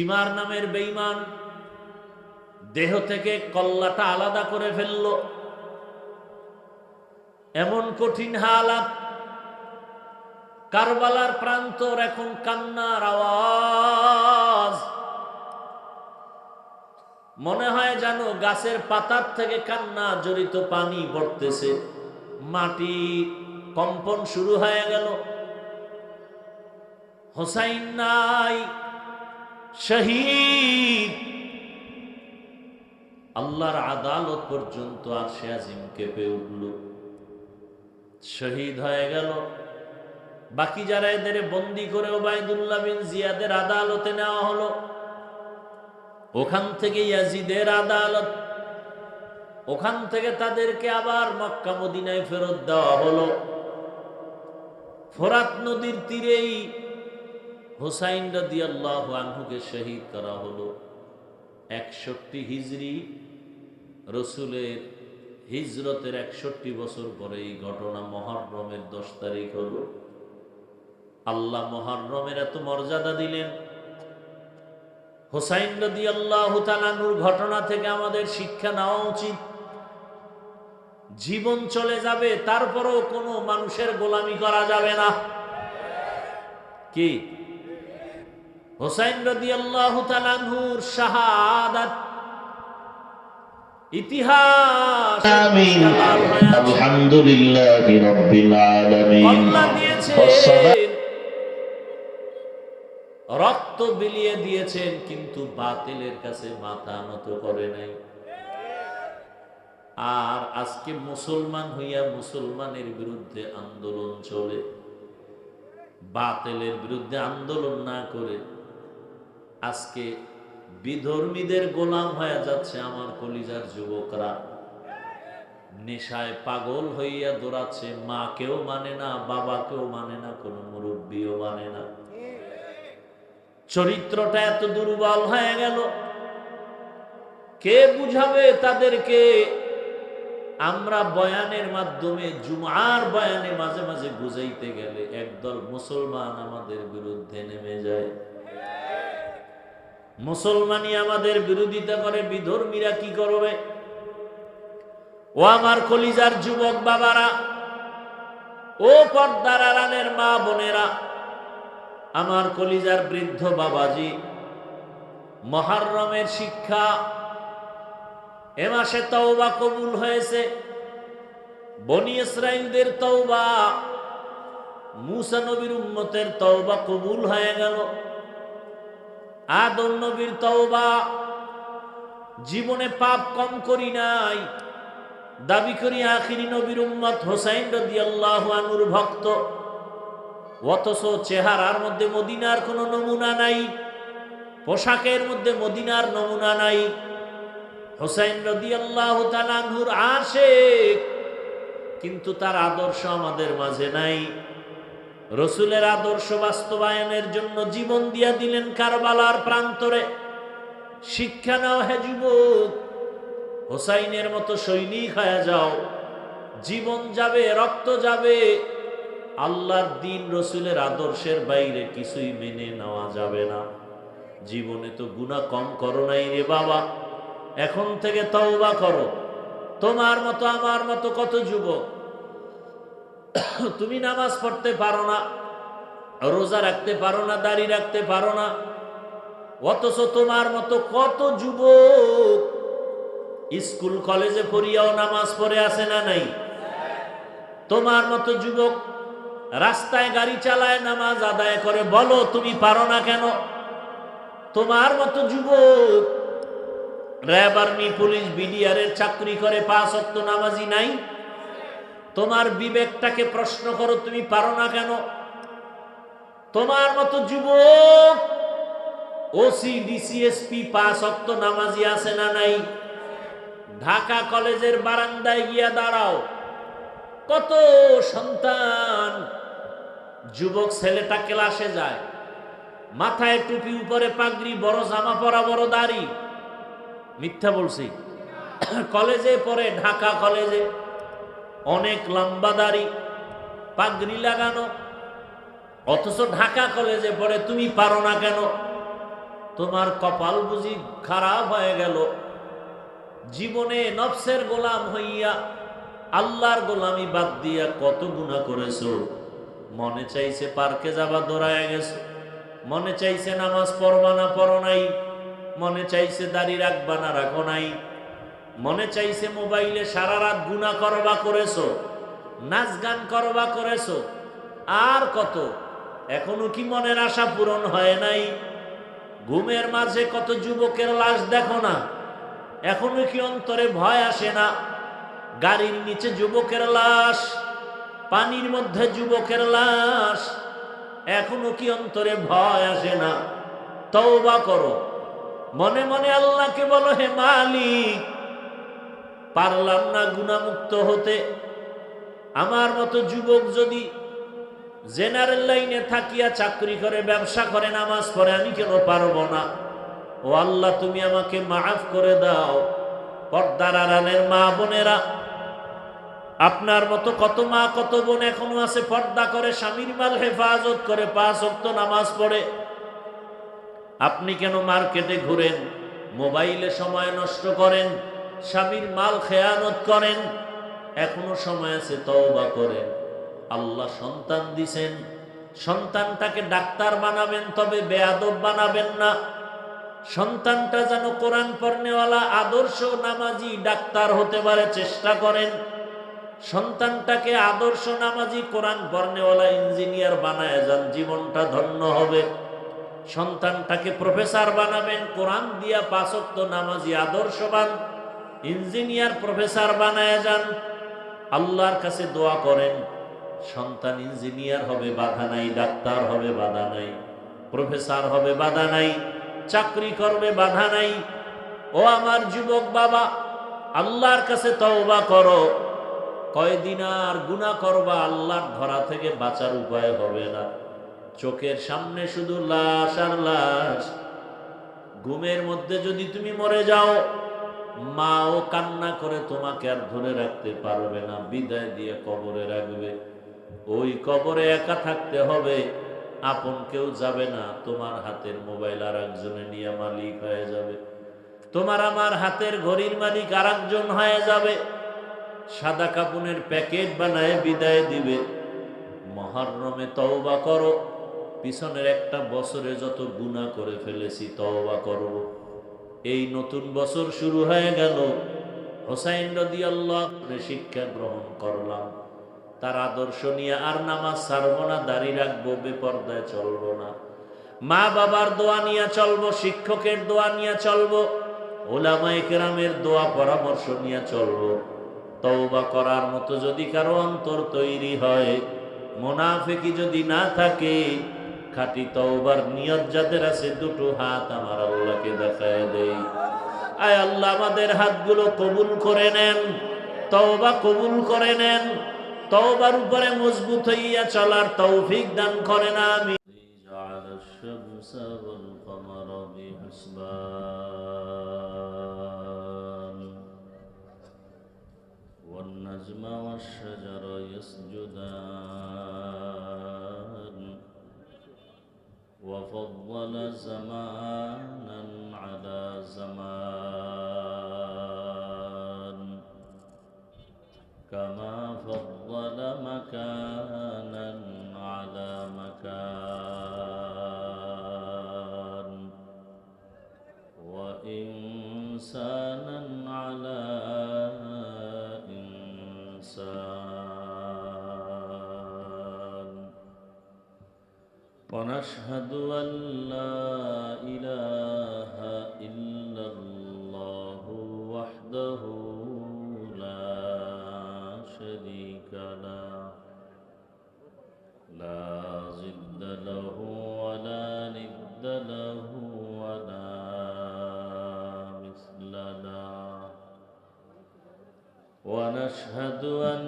সীমার নামের বেঈমান দেহ থেকে কল্লাটা আলাদা করে ফেলল। এমন কঠিন হালাত, কারবালার প্রান্তর এখন কান্নার আওয়াজ। মনে হয় যেন গাছের পাতার থেকে কান্না জড়িত পানি পড়তেছে, মাটি কম্পন শুরু হয়ে গেল। হোসাইন নাই, শহীদ। আল্লাহর আদালত পর্যন্ত আরশে আজিম কেঁপে উঠল, শহীদ হয়ে গেল। বাকি যারা এদের বন্দী করে ওবায়দুল্লাহ বিন জিয়াদের আদালতে নেওয়া হলো, ওখান থেকে ইয়াজিদের আদালত, ওখান থেকে তাদেরকে আবার মক্কা মদিনায় ফেরত দেওয়া হলো। ফোরাত নদীর তীরেই হুসাইন রাদিয়াল্লাহু আনহুকে শহীদ করা হলো। 61 হিজরি, রসুলের হিজরতের 61 বছর পরে এই ঘটনা। মুহররমের 10 তারিখ হলো। আল্লাহ মুহররমের এত মর্যাদা দিলেন। হুসাইন রাদিয়াল্লাহু তাআলা আনহুর ঘটনা থেকে আমাদের শিক্ষা নেওয়া উচিত। জীবন চলে যাবে, তারপরেও কোনো মানুষের গোলামি করা যাবে না। কি হুসাইন রাদিয়াল্লাহু তাআলা আনহুর শাহাদাত ইতিহাস। আমিন। আলহামদুলিল্লাহি রাব্বিল আলামিন। আল্লাহ দিয়েছেন, রক্ত বিলিয়ে দিয়েছেন, কিন্তু বাতিলের কাছে মাথা নত করে নাই। আর আজকে মুসলমান হইয়া মুসলমানের বিরুদ্ধে আন্দোলন চলে, বাতিলের বিরুদ্ধে আন্দোলন না করে আজকে বিধর্মীদের গোলাম হয়ে যাচ্ছে আমার কলিজার যুবকরা। নেশায় পাগল হইয়া দৌড়াচ্ছে, মাকেও মানে না, বাবাকেও মানে না, কোনো মুরব্বীও মানে না। চরিত্রটা এত দুর্বল হয়ে গেল, কে বুঝাবে তাদেরকে? আমরা বয়ানের মাধ্যমে, জুমার বয়ানে মাঝে মাঝে বুঝাইতে গেলে একদল মুসলমান আমাদের বিরুদ্ধে নেমে যায়। মুসলমানই আমাদের বিরোধিতা করে, বিধর্মীরা কি করবে? ও আমার কলিজার যুবক বাবারা, ও পর্দার আড়ালের মা বোনেরা, আমার কলিজার বৃদ্ধ বাবাজি, মুহররমের শিক্ষা। এ মাসে তওবা কবুল হয়েছে। বনি ইসরাঈলদের তওবা, মূসা নবীর উম্মতের তওবা কবুল হয়ে গেল। আদম নবীর তওবা, জীবনে পাপ কম করি নাই, দাবি করি আখিরি নবীর উম্মত, হুসাইন রাদিয়াল্লাহু আনহুর ভক্ত, অথচ চেহারার মধ্যে মদিনার কোনো নমুনা নাই, পোশাকের মধ্যে মদিনার নমুনা নাই। হুসাইন রাদিয়াল্লাহু তাআলা আনহুর আশিক, কিন্তু তার আদর্শ আমাদের মাঝে নাই। রসুলের আদর্শ বাস্তবায়নের জন্য জীবন দিয়া দিলেন কারবালার প্রান্তরে। শিক্ষা নাও হে যুবক, হুসাইনের মতো সৈনিক হয়ে যাও। জীবন যাবে, রক্ত যাবে, আল্লাহর দ্বীন রসুলের আদর্শের বাইরে কিছুই মেনে নেওয়া যাবে না। জীবনে তো গুনাহ কম করো নাই রে বাবা, এখন থেকে তওবা করো। তোমার মতো আমার মতো কত যুবক, তুমি নামাজ পড়তে পারো না, রোজা রাখতে পারো না, দাড়ি রাখতে পারো না, অথচ তোমার মতো কত যুবক স্কুল কলেজে পড়িয়াও নামাজ পড়ে আসে না নাই? তোমার মতো যুবক রাস্তায় গাড়ি চালায়, নামাজ আদায় করে, বলো তুমি পারো না কেন? তোমার মতো যুবক র্যাব, আর্মি, পুলিশ, বিডিআরের চাকরি করে, 5 ওয়াক্ত নামাজি নাই? তোমার বিবেকটাকে প্রশ্ন করো, তুমি পারো না কেন? তোমার মতো যুবক ওসি, ডিসিএসপি, 5 ওয়াক্ত নামাজি আছে না নাই? ঢাকা কলেজের বারান্দায় গিয়া দাঁড়াও, কত সন্তান, যুবক ছেলেটা ক্লাসে যায়, মাথায় টুপি, উপরে পাগড়ি, বড় জামা পরা, বড় দাড়ি। মিথ্যা বলছি? কলেজে পড়ে, ঢাকা কলেজে, অনেক লম্বা দাড়ি, পাগড়ি লাগানো, অথচ ঢাকা কলেজে পড়ে। তুমি পারো না কেন? তোমার কপাল বুঝি খারাপ হয়ে গেল। জীবনে নফসের গোলাম হইয়া আল্লাহর গোলামি বাদ দিয়া কত গুনাহ করেছো। মনে চাইছে পার্কে যাবা, দৌড়ায় গেছো। মনে চাইছে নামাজ পড়বা না, পড়ো নাই। মনে চাইছে দাড়ি রাখবা না, রাখো নাই। মনে চাইছে মোবাইলে সারা রাত গুনাহ করবা, করেছো। নাচ গান করবা, করেছো। আর কত, এখনো কি মনের আশা পূরণ হয় নাই? ঘুমের মাঝে কত যুবকের লাশ দেখো না, এখনো কি অন্তরে ভয় আসে না? গাড়ির নিচে যুবকের লাশ, পানির মধ্যে যুবকের লাশ, এখনো কি অন্তরে ভয় আসে না? তওবা করো, মনে মনে আল্লাহকে বলো, হে মালিক, পারলাম না গুনাহমুক্ত হতে। আমার মতো যুবক যদি জেনারেল লাইনে থাকিয়া চাকরি করে, ব্যবসা করে, নামাজ পড়ে, আমি কেন পারবো না? ও আল্লাহ, তুমি আমাকে মাফ করে দাও। পর্দার আড়ালের মা বোনেরা, আপনার মতো কত মা কত বোন এখনো আছে পর্দা করে, স্বামীর মাল হেফাজত করে, 5 ওয়াক্ত নামাজ পড়ে। আপনি কেন মার্কেটে ঘুরেন, মোবাইলে সময় নষ্ট করেন, স্বামীর মাল খেয়ানত করেন? এখনো সময় আছে, তওবা করেন। আল্লাহ সন্তান দিছেন, সন্তানটাকে ডাক্তার বানাবেন, তবে বেয়াদব বানাবেন না। সন্তানটা যেন কোরআন পড়নেওয়ালা, আদর্শ নামাজি ডাক্তার হতে পারে, চেষ্টা করেন। সন্তানটাকে আদর্শ নামাজি, কোরআন পড়নেওয়ালা ইঞ্জিনিয়ার বানায় যান, জীবনটা ধন্য হবে। সন্তানটাকে প্রফেসর বানাবেন, কোরআন দিয়া 5 ওয়াক্ত নামাজি, আদর্শবান ইঞ্জিনিয়ার, প্রফেসর বানায় যান। আল্লাহর কাছে দোয়া করেন, সন্তান ইঞ্জিনিয়ার হবে, বাধা নাই। ডাক্তার হবে, বাধা নাই। প্রফেসর হবে, বাধা নাই। চাকরি করবে, বাধা নাই। ও আমার যুবক বাবা, আল্লাহর কাছে তওবা করো। কয়দিন আর গুনাহ করবা, আল্লাহর ধরা থেকে বাঁচার উপায় হবে না। চোখের সামনে শুধু লাশ আর লাশ। ঘুমের মধ্যে যদি তুমি মরে যাও, মাও কান্না করে তোমাকে আর ধরে রাখতে পারবে না, বিদায় দিয়ে কবরে রাখবে। ওই কবরে একা থাকতে হবে, আপন কেউ যাবে না। তোমার হাতের মোবাইল আর একজনে নিয়ে মালিক হয়ে যাবে। তোমার আমার হাতের ঘড়ির মালিক আর একজন হয়ে যাবে। সাদা কাপড়ের প্যাকেট বানায় বিদায় দিবে। মুহররমে তওবা করো। পিছনের একটা বছরে যত গুনাহ করে ফেলেছি, তওবা করব। এই নতুন বছর শুরু হয়ে গেল, হোসাইন রাদিয়াল্লাহু আনহু শিক্ষা গ্রহণ করলাম, তার আদর্শ নিয়ে আর নামাজ ছাড়বো না, দাড়ি রাখবো, বেপরদায় চলবো না। মা বাবার দোয়া নিয়ে চলবো, শিক্ষকের দোয়া নিয়ে চলবো, উলামায়ে কেরামের দোয়া পরামর্শ নিয়ে চলবো। তওবা করার মতো যদি কারো অন্তর তৈরি হয়, মুনাফিকি যদি না থাকে, খাঁটি তওবার নিয়ত যাদের আছে, দুটো হাত আমার আল্লাহকে দেখায় দেই। আয় আল্লাহ, আমাদের হাতগুলো কবুল করে নেন, তওবা কবুল করে নেন। তওবার উপরে মজবুত হইয়া চলার তৌফিক দান করেন, আমিন। جعل الشمس والقمر بحسبان والنجم والشجر يسجدان وفضل زمانا على زمان كما فضل مكانا على مكان وإنسانا على إنسان ونشهد أن لا إله إلا الله وحده لا شريك له لا ضد له ولا ند له ولا مثل له ونشهد أن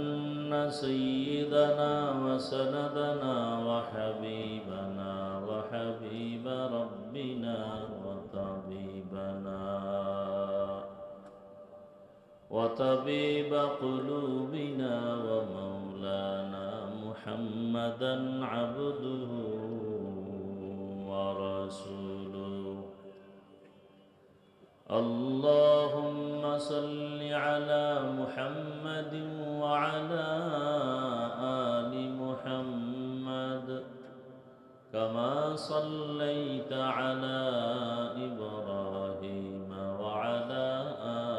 سيدنا وسندنا وحبيبنا وحبيب ربنا وطبيب قلوبنا ومولانا محمدا عبده ورسوله اللهم صل على محمد وعلى آل محمد كما صليت على إبراهيم وعلى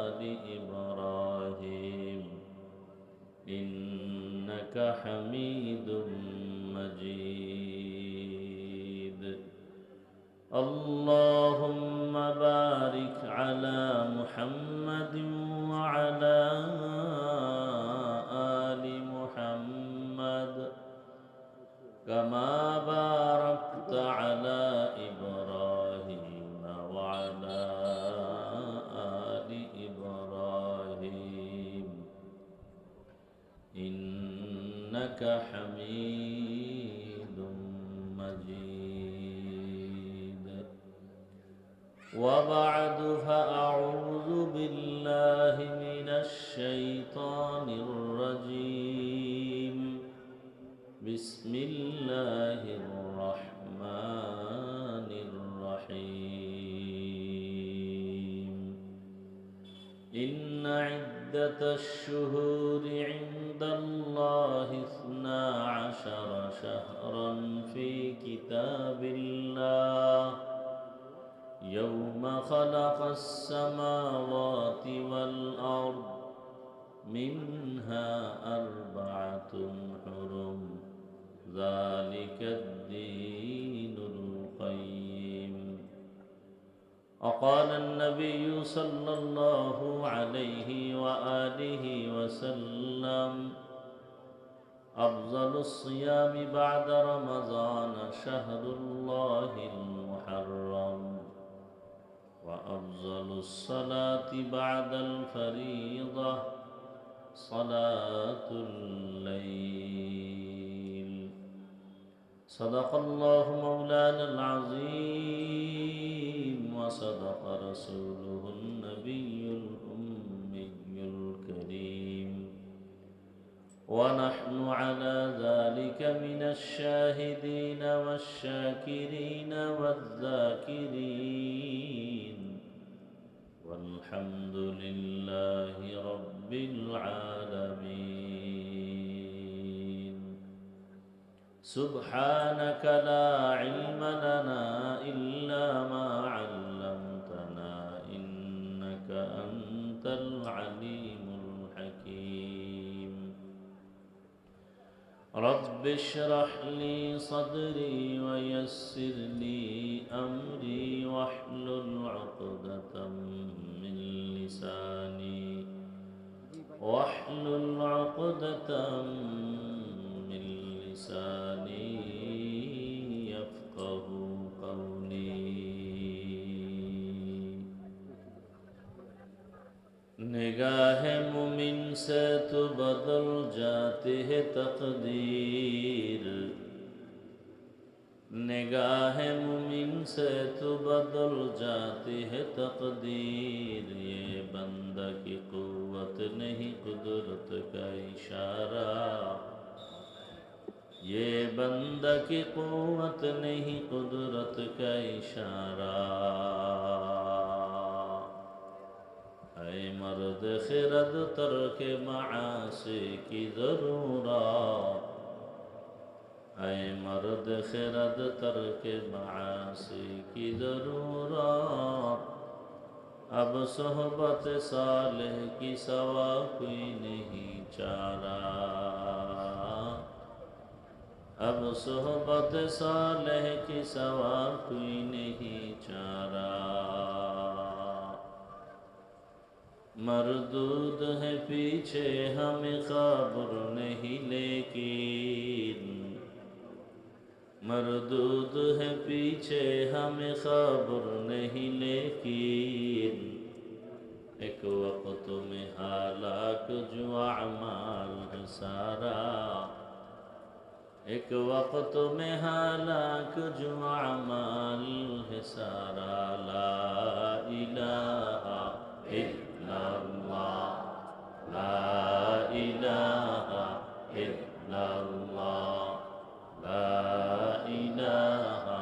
آل إبراهيم إنك حميد مجيد اللهم بارك على محمد وعلى آل محمد كما باركت على إبراهيم وعلى آل إبراهيم إنك حميد مجيد وبعد فأعوذ بالله من الشيطان الرجيم بسم الله الرحمن الرحيم إن عدة الشهور عند الله 12 شهرا في كتاب الله يوم خلق السماوات والأرض منها 4 حرم ذلك الدين القيم وقال النبي صلى الله عليه وآله وسلم أفضل الصيام بعد رمضان شهر الله المحرم وأفضل الصلاة بعد الفريضة صلاة الليل صدق الله مولانا العظيم وصدق رسوله النبي الأمي الكريم ونحن على ذلك من الشاهدين والشاكرين والذاكرين والحمد لله رب العالمين سبحانك لا علم لنا إلا ما علمتنا إنك أنت العليم الحكيم رب اشرح لي صدري ويسر لي أمري واحلل عقدة من لساني يفقه قولي निगाह मुमिन से तो बदल जाती है तकदीर निगाह मुमिन से तो बदल जाती है तकदीर ये बंदा की कुव्वत नहीं कुदरत का इशारा ये बंदा की कुव्वत नहीं कुदरत का इशारा ऐ मर्द खिरद तर्क मासी की ज़रूरत ऐ मर्द खिरद तर्क मासी की ज़रूरत अब सोहबत सालेह की सवा कोई नहीं चारा अब सोहबत सालेह की सवा कोई नहीं चारा मरदूद है पीछे हमें खबर नहीं लेकिन मरदूद है पीछे हमें खबर नहीं लेकिन एक वक्त में हालाक जो अमाल है सारा एक वक्त में हालाक जो अमाल है सारा ला इलाहा इल्लल्लाह ला इलाहा इल्लल्लाह ला इलाहा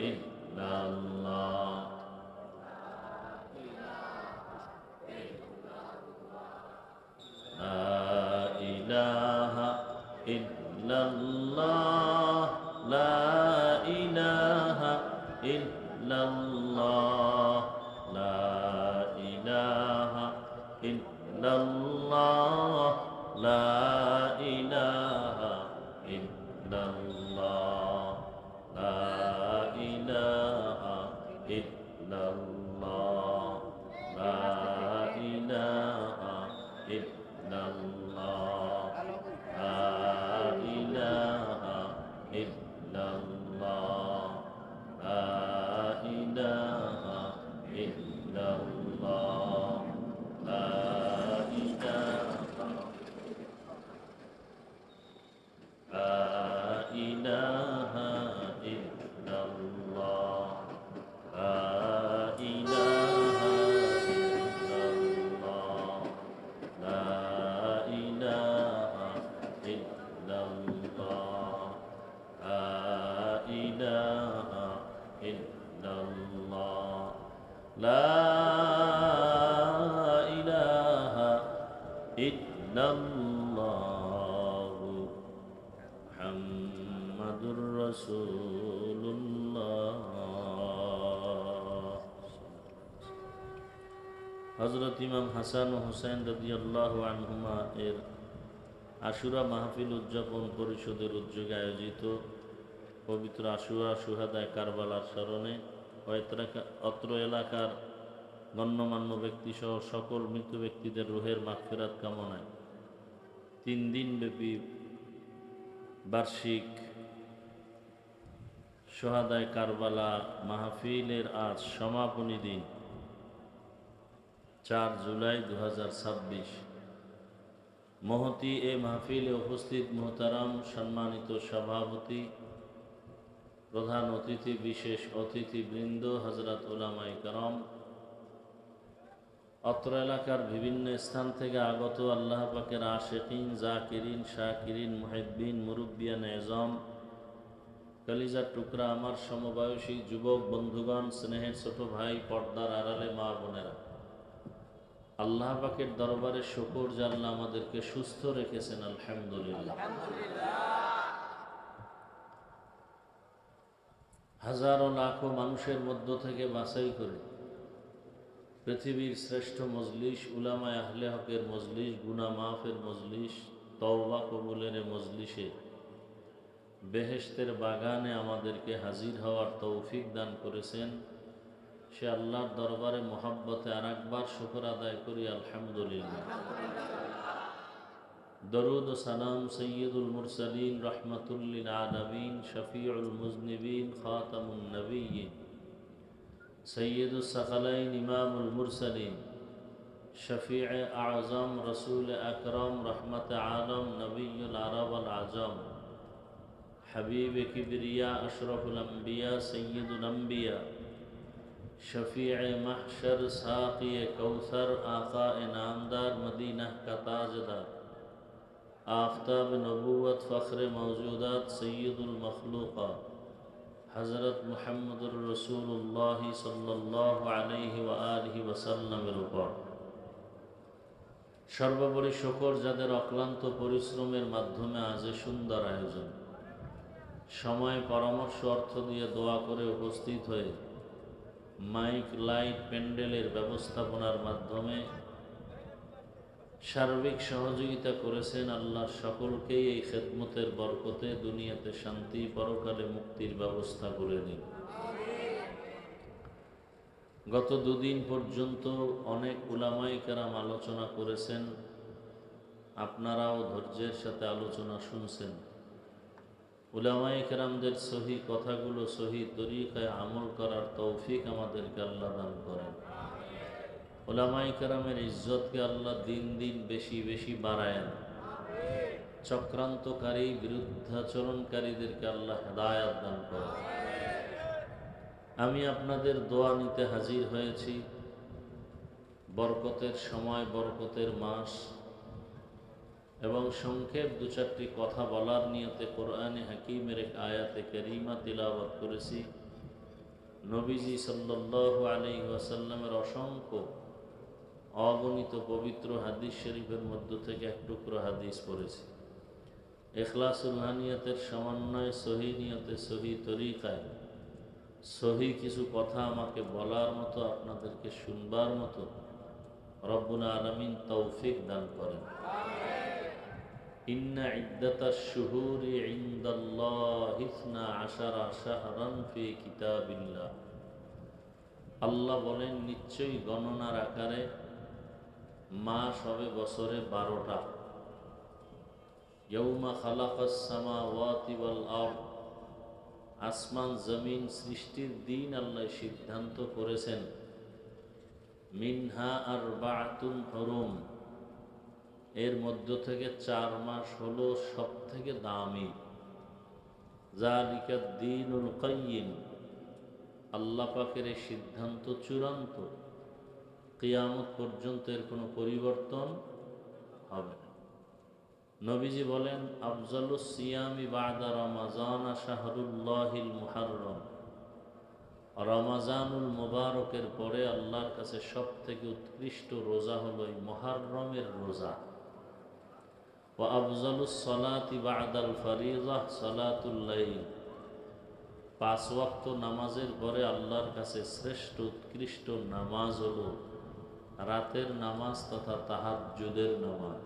इल्लल्लाह ইলাহা ইল্লাল্লাহ লা ইলাহা ইল্লাল্লাহ লা ইলাহা ইল্লাল্লাহ লা ইলাহা ইল্লাল্লাহ লা ইলাহা ইল্লাল্লাহ লা ইলাহা ইল্লাল্লাহ লা ইলাহা ইল্লাল্লাহ লা ইলাহা ইল্লাল্লাহ লা ইলাহা ইল্লাল্লাহ লা ইলাহা ইল্লাল্লাহ লা ইলাহা ইল্লাল্লাহ লা ইলাহা ইল্লাল্লাহ লা ইলাহা ইল্লাল্লাহ মুহাম্মাদুর রাসূলুল্লাহ। হযরত ইমাম হাসান ও হুসাইন রাদিয়াল্লাহু আনহুমা এর আশুরা মাহফিল উদযাপন পরিষদের উদ্যোগে আয়োজিত পবিত্র আশুরা শুহাদায়ে কারবালার স্মরণে অত্র এলাকার গণ্যমান্য ব্যক্তিসহ সকল মৃত ব্যক্তিদের রুহের মাগফিরাত কামনায় 3 দিনব্যাপী বার্ষিক শুহাদায়ে কারবালা মাহফিলের আজ সমাপনী দিন 4 জুলাই 2026। মহতী এ মাহফিলে উপস্থিত মুহতারাম সম্মানিত সভাপতি, প্রধান অতিথি, বিশেষ অতিথিবৃন্দ, হযরত উলামায়ে কেরাম, অত্র এলাকার বিভিন্ন স্থান থেকে আগত আল্লাহ পাকের আশিকিন, জাকিরিন, শাকিরিন, মুহিব্বিন, মুরব্বিয়ান এজম, কলিজার টুকরা আমার সমবয়সী যুবক বন্ধুগণ, স্নেহের ছোট ভাই, পর্দার আড়ালে মা বোনেরা, আল্লাহ পাকের দরবারে শুকর যে আল্লাহ আমাদেরকে সুস্থ রেখেছেন, আলহামদুলিল্লাহ। হাজারো লাখো মানুষের মধ্য থেকে বাছাই করে পৃথিবীর শ্রেষ্ঠ মজলিস, উলামায়ে আহলে হকের মজলিস, গুনাহ মাফের মজলিস, তওবা কবুলের মজলিসে, বেহেশতের বাগানে আমাদেরকে হাজির হওয়ার তৌফিক দান করেছেন। সে আল্লাহর দরবারে মোহাব্বতে আরেকবার শুকর আদায় করি, আলহামদুলিল্লাহ। দরুদ ও সালাম সৈয়দুল মুরসালিন, রহমাতুল লিল আলামিন, শফিউল মুজনিবিন, খাতামুন নবিয়্যিন, সৈয়দুস সাকালাইন, ইমামুল মুরসালিন, শফিয়ে আযম, রসুল আকরম, রহমত আলম, নবিয়ুল আরব আল আজম, হাবিব কিবরিয়া, আশরফুল আম্বিয়া, সৈয়দুল আম্বিয়া, शफीअ महशर, साक़ी कौसर, आका नामदार, मदीना का ताजदार, आफ्ताब नबूवत, फ़ख्र मौजूदात, सय्यदुल मखलूक़ात, हज़रत मुहम्मदुर रसूलुल्लाह सल्लल्लाहु अलैहि व आलिहि वसल्लमेর উপর সর্বোপরি শুকর যাদের অক্লান্ত পরিশ্রমের মাধ্যমে আজ সুন্দর আয়োজন, সময়, পরামর্শ, অর্থ দিয়ে দোয়া করে উপস্থিত হয়ে মাইক, লাইট, প্যান্ডেলের ব্যবস্থাপনার মাধ্যমে সার্বিক সহযোগিতা করেছেন। আল্লাহ সকলকেই এই খেদমতের বরকতে দুনিয়াতে শান্তি, পরকালে মুক্তির ব্যবস্থা করে দিন। গত 2 দিন পর্যন্ত অনেক উলামায়ে কেরাম আলোচনা করেছেন, আপনারাও ধৈর্যের সাথে আলোচনা শুনছেন। উলামায়ে কেরামদের সহি কথাগুলো সহি তরিকায় আমল করার তৌফিক আমাদেরকে আল্লাহ দান করেন। উলামায়ে কেরামের ইজ্জতকে আল্লাহ দিন দিন বেশি বেশি বাড়ায়েন। চক্রান্তকারী, বিরুদ্ধাচরণকারীদেরকে আল্লাহ হেদায়েত দান করেন। আমি আপনাদের দোয়া নিতে হাজির হয়েছি। বরকতের সময়, বরকতের মাস এবং সংক্ষেপ 2-4টি কথা বলার নিয়তে কোরআনে হাকিমের এক আয়াতে কারিমা তিলাওয়াত করেছি। নবীজি সাল্লাল্লাহু আলাইহি ওয়াসাল্লামের অসংখ্য অগণিত পবিত্র হাদিস শরীফের মধ্য থেকে এক টুকরো হাদিস পড়েছি। ইখলাসুল হানিয়াতের সমন্বয়ে সহি নিয়তে সহি তরিকায় সহি কিছু কথা আমাকে বলার মতো, আপনাদেরকে শুনবার মতো রব্বুল আলামিন তৌফিক দান করেন। ইন্না ইদ্দাতাশ শুহুরি ইনদাল্লাহি 12 শাহরান ফি কিতাবিল্লাহ। আল্লাহ বলেন, নিশ্চয়ই গণনার আকারে মাস হবে বছরে 12টা। ইয়াউমা খালাকাস সামাওয়াতি ওয়াল আরদ, আসমান জমিন সৃষ্টির দিন আল্লাহ সিদ্ধান্ত করেছেন, মিনহা আরবাআতুন হুরুম, এর মধ্য থেকে 4 মাস হলো সব থেকে দামি। যালিকাদ দীনুল কাইয়িম, আল্লাহ পাকের এই সিদ্ধান্ত চূড়ান্ত, কিয়ামত পর্যন্ত এর কোনো পরিবর্তন হবে না। নবীজি বলেন, আফজালুস সিয়ামি বা'দা রমাজান শাহরুল্লাহিল মুহাররম, রমাজানুল মুবারকের পরে আল্লাহর কাছে সব থেকে উৎকৃষ্ট রোজা হলো এই মুহাররমের রোজা। ওয়া আফজালুস সালাতি বা'দাল ফারিযাহ সালাতুল লাইল, 5 ওয়াক্ত নামাজের পরে আল্লাহর কাছে শ্রেষ্ঠ উৎকৃষ্ট নামাজ হলো রাতের নামাজ তথা তাহাজ্জুদের নামাজ।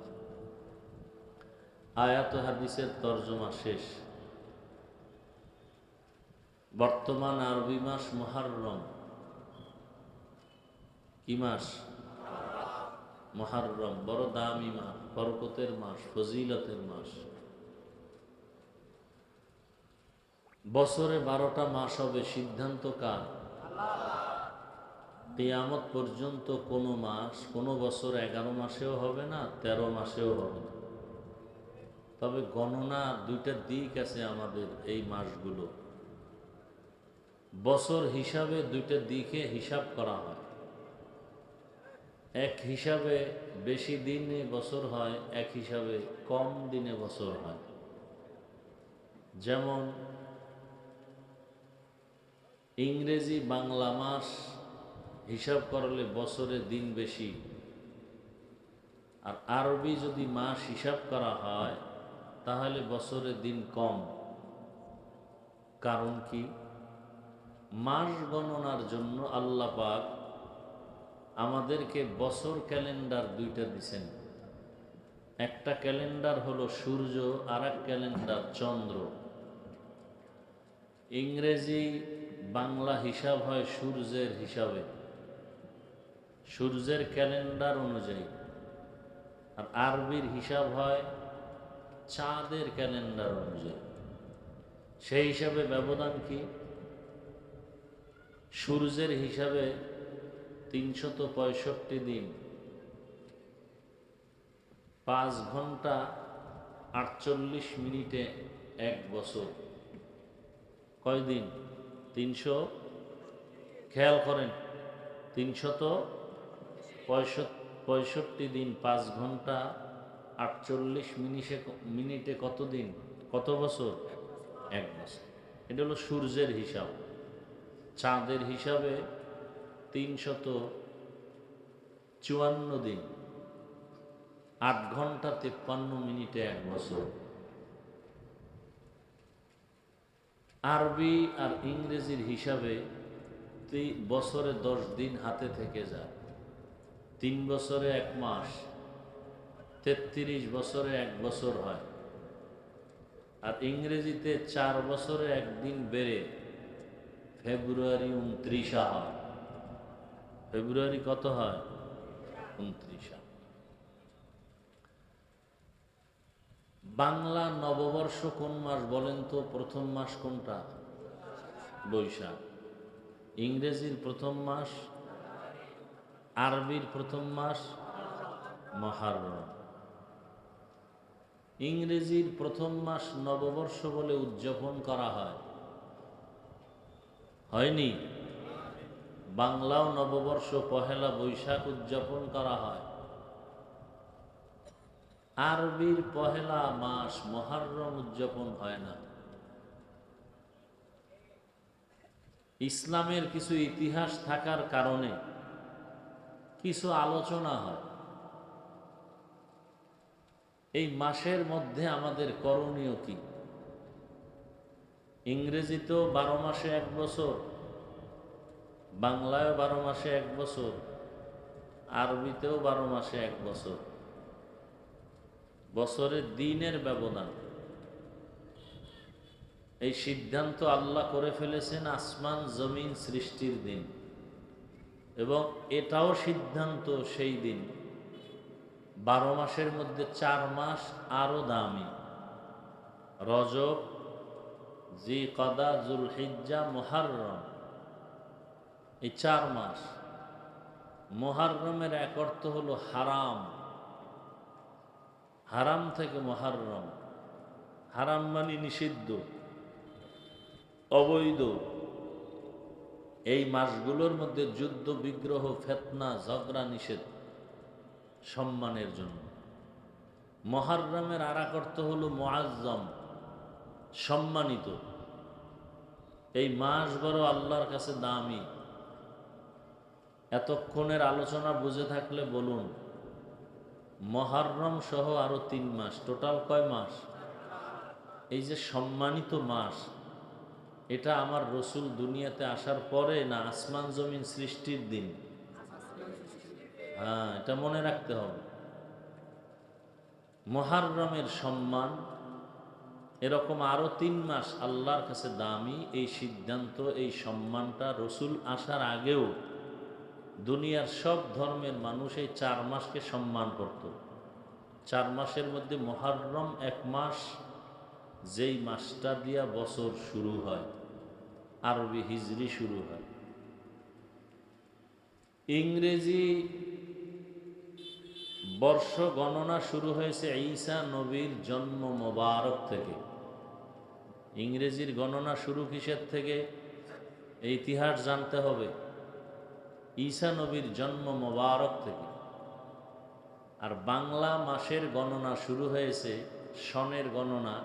আয়াত হাদিসের তর্জমা শেষ। বর্তমান আরবি মাস মুহাররম। কি মাস? মুহাররম, বড় দামি মাস, বরকতের মাস, ফজিলতের মাস। বছরে 12টা মাস হবে, সিদ্ধান্ত কার? কিয়ামত পর্যন্ত কোনো মাস, কোনো বছর 11 মাসেও হবে না, 13 মাসেও হবে না। তবে গণনা 2টা দিক আছে আমাদের এই মাসগুলো। বছর হিসাবে 2টা দিকে হিসাব করা হয়। এক হিসাবে বেশি দিনে বছর হয়, এক হিসাবে কম দিনে বছর হয়। যেমন ইংরেজি বাংলা মাস হিসাব করলে বছরে দিন বেশি, আর আরবি যদি মাস হিসাব করা হয় তাহলে বছরে দিন কম। কারণ কি? মাস গণনার জন্য আল্লাহ পাক আমাদেরকে বছর ক্যালেন্ডার 2টা দিছেন। একটা ক্যালেন্ডার হলো সূর্য, আর এক ক্যালেন্ডার চন্দ্র। ইংরেজি বাংলা হিসাব হয় সূর্যের হিসাবে, সূর্যের ক্যালেন্ডার অনুযায়ী, আর আরবির হিসাব হয় চাঁদের ক্যালেন্ডার অনুযায়ী। সেই হিসাবে ব্যবধান কি? সূর্যের হিসাবে 365 দিন, 5 ঘন্টা 48 মিনিটে 1 বছর। কয়দিন? 300, খেয়াল করেন, 365 দিন, 5 ঘন্টা 48 মিনিটে কত দিন, কত বছর? 1 বছর। এটা হলো সূর্যের হিসাব। চাঁদের হিসাবে 354 দিন, 8 ঘন্টা 53 মিনিটে 1 বছর। আরবি আর ইংরেজির হিসাবে বছরে 10 দিন হাতে থেকে যায়। 3 বছরে 1 মাস, 33 বছরে 1 বছর হয়। আর ইংরেজিতে 4 বছরে 1 দিন বেড়ে ফেব্রুয়ারি 29 হয়। ফেব্রুয়ারি কত হয়? 29। বাংলা নববর্ষ কোন মাস বলেন তো? প্রথম মাস কোনটা? বৈশাখ। ইংরেজির প্রথম মাস, আরবির প্রথম মাস মুহররম। ইংরেজির প্রথম মাস নববর্ষ বলে উদযাপন করা হয়, হয়নি? বাংলাও নববর্ষ পহেলা বৈশাখ উদযাপন করা হয়। আরবির পহেলা মাস মুহররম উদযাপন হয় না। ইসলামের কিছু ইতিহাস থাকার কারণে কিছু আলোচনা হয়। এই মাসের মধ্যে আমাদের করণীয় কি? ইংরেজিতেও 12 মাসে 1 বছর, বাংলায়ও 12 মাসে 1 বছর, আরবিতেও 12 মাসে 1 বছর। বছরের দিনের ব্যবধান। এই সিদ্ধান্ত আল্লাহ করে ফেলেছেন আসমান জমিন সৃষ্টির দিন, এবং এটাও সিদ্ধান্ত সেই দিন 12 মাসের মধ্যে 4 মাস আরো দামি। রজব, জিকদা, জুলহিজ্জা, মুহররম, এই 4 মাস। মুহররমের এক অর্থ হলো হারাম, হারাম থেকে মুহররম। হারাম মানে নিষিদ্ধ, অবৈধ। এই মাসগুলোর মধ্যে যুদ্ধ, বিগ্রহ, ফিতনা, ঝগড়া নিষেধ, সম্মানের জন্য। মুহররমের আর এক অর্থ হলো মুআজ্জম, সম্মানিত। এই মাস বড় আল্লাহর কাছে দামি। এতক্ষণের আলোচনা বুঝে থাকলে বলুন, মুহররম সহ আরো 3 মাস, টোটাল কয় মাস? এই যে সম্মানিত মাস, এটা আমার রসুল দুনিয়াতে আসার পরে না আসমান জমিন সৃষ্টির দিন? হ্যাঁ, এটা মনে রাখতে হবে। মুহররমের সম্মান, এরকম আরো 3 মাস আল্লাহর কাছে দামি। এই সিদ্ধান্ত, এই সম্মানটা রসুল আসার আগেও দুনিয়ার সব ধর্মের মানুষ এই 4 মাসকে সম্মান করত। 4 মাসের মধ্যে মুহররম 1 মাস, যেই মাসটা দিয়া বছর শুরু হয়, আরবি হিজরি শুরু হয়। ইংরেজি বর্ষ গণনা শুরু হয়েছে ঈসা নবীর জন্ম মোবারক থেকে। ইংরেজির গণনা শুরু কিসের থেকে? এই ইতিহাস জানতে হবে। ঈসা নবীর জন্ম মোবারক থেকে। আর বাংলা মাসের গণনা শুরু হয়েছে, সনের গণনা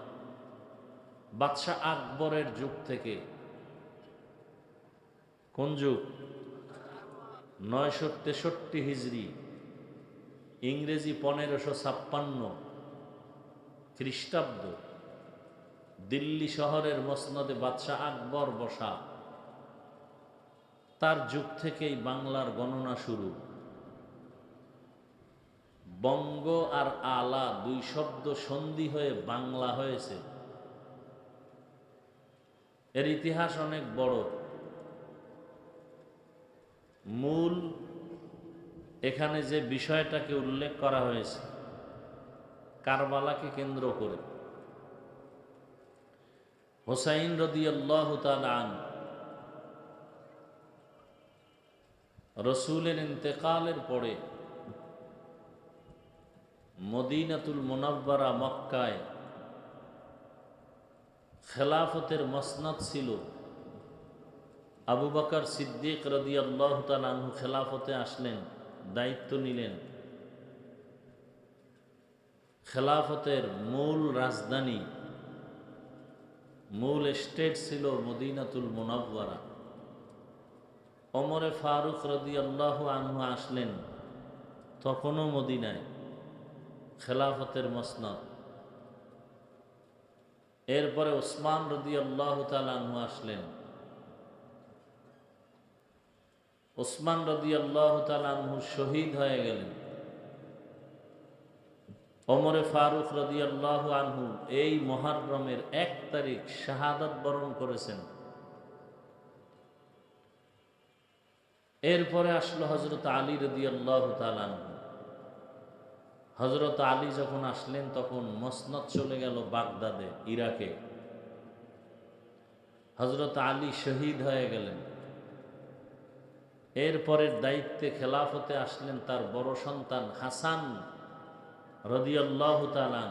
বাদশাহ আকবরের যুগ থেকে। কোন যুগ? 963 হিজরি, ইংরেজি 1556 খ্রিস্টাব্দ। দিল্লি শহরের মসনদে বাদশাহ আকবর বসা, তার যুগ থেকেই বাংলার গণনা শুরু। বঙ্গ আর আলা 2 শব্দ সন্ধি হয়ে বাংলা হয়েছে। এর ইতিহাস অনেক বড়। মূল এখানে যে বিষয়টাকে উল্লেখ করা হয়েছে, কারবালাকে কেন্দ্র করে, হুসাইন রাদিয়াল্লাহু তাআলা আনহু রসুলের ইন্তেকালের পরে মদিনাতুল মুনাওয়ারা মক্কায় খেলাফতের মসনদ ছিল। আবু বকর সিদ্দিক রাদিয়াল্লাহু তাআলা আনহু খেলাফতে আসলেন, দায়িত্ব নিলেন। খেলাফতের মূল রাজধানী, মূল স্টেট ছিল মদিনাতুল মুনাওয়ারা। ওমরে ফারুক রাদিয়াল্লাহু আনহু আসলেন, তখনও মদিনায়, খেলাফতের মসনদ। এরপরে ওসমান রাদিয়াল্লাহু তাআলা আনহু আসলেন। ওসমান রাদিয়াল্লাহু তাআলা আনহু শহীদ হয়ে গেলেন। ওমরে ফারুক রাদিয়াল্লাহু আনহু এই মুহররমের 1 তারিখ শাহাদাত বরণ করেছেন। এরপরে আসলো হযরত আলী রাদিয়াল্লাহু তাআলা আনহু। হযরত আলী যখন আসলেন, তখন মসনদ চলে গেল বাগদাদে, ইরাকে। হযরত আলী শহীদ হয়ে গেলেন। এরপরের দায়িত্বে খেলাফতে আসলেন তার বড় সন্তান হাসান রাদিয়াল্লাহু তাআলা,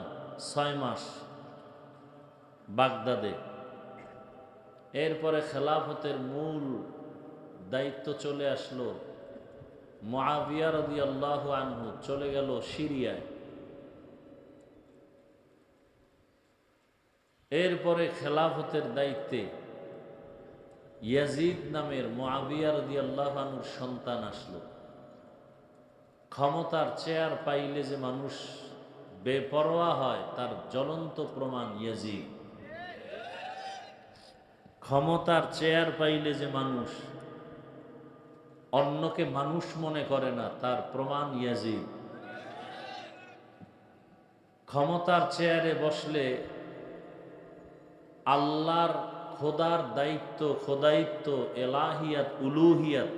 6 মাস বাগদাদে। এরপরে খেলাফতের মূল দায়িত্ব চলে আসলো মুআবিয়া রাদিয়াল্লাহু আনহু, চলে গেল সিরিয়ায়। এরপরে খেলাফতের দায়িত্বে ইয়াজিদ নামের মুআবিয়া রাদিয়াল্লাহু আনহুর সন্তান আসলো। ক্ষমতার চেয়ার পাইলে যে মানুষ বেপরোয়া হয় তার জ্বলন্ত প্রমাণ ইয়াজিদ। ক্ষমতার চেয়ার পাইলে যে মানুষ অন্যকে মানুষ মনে করে না তার প্রমাণ ইয়াজিদ। ক্ষমতার চেয়ারে বসলে আল্লাহর খোদার দায়িত্ব, খোদায়িত্ব, এলাহিয়াত, উলুহিয়াত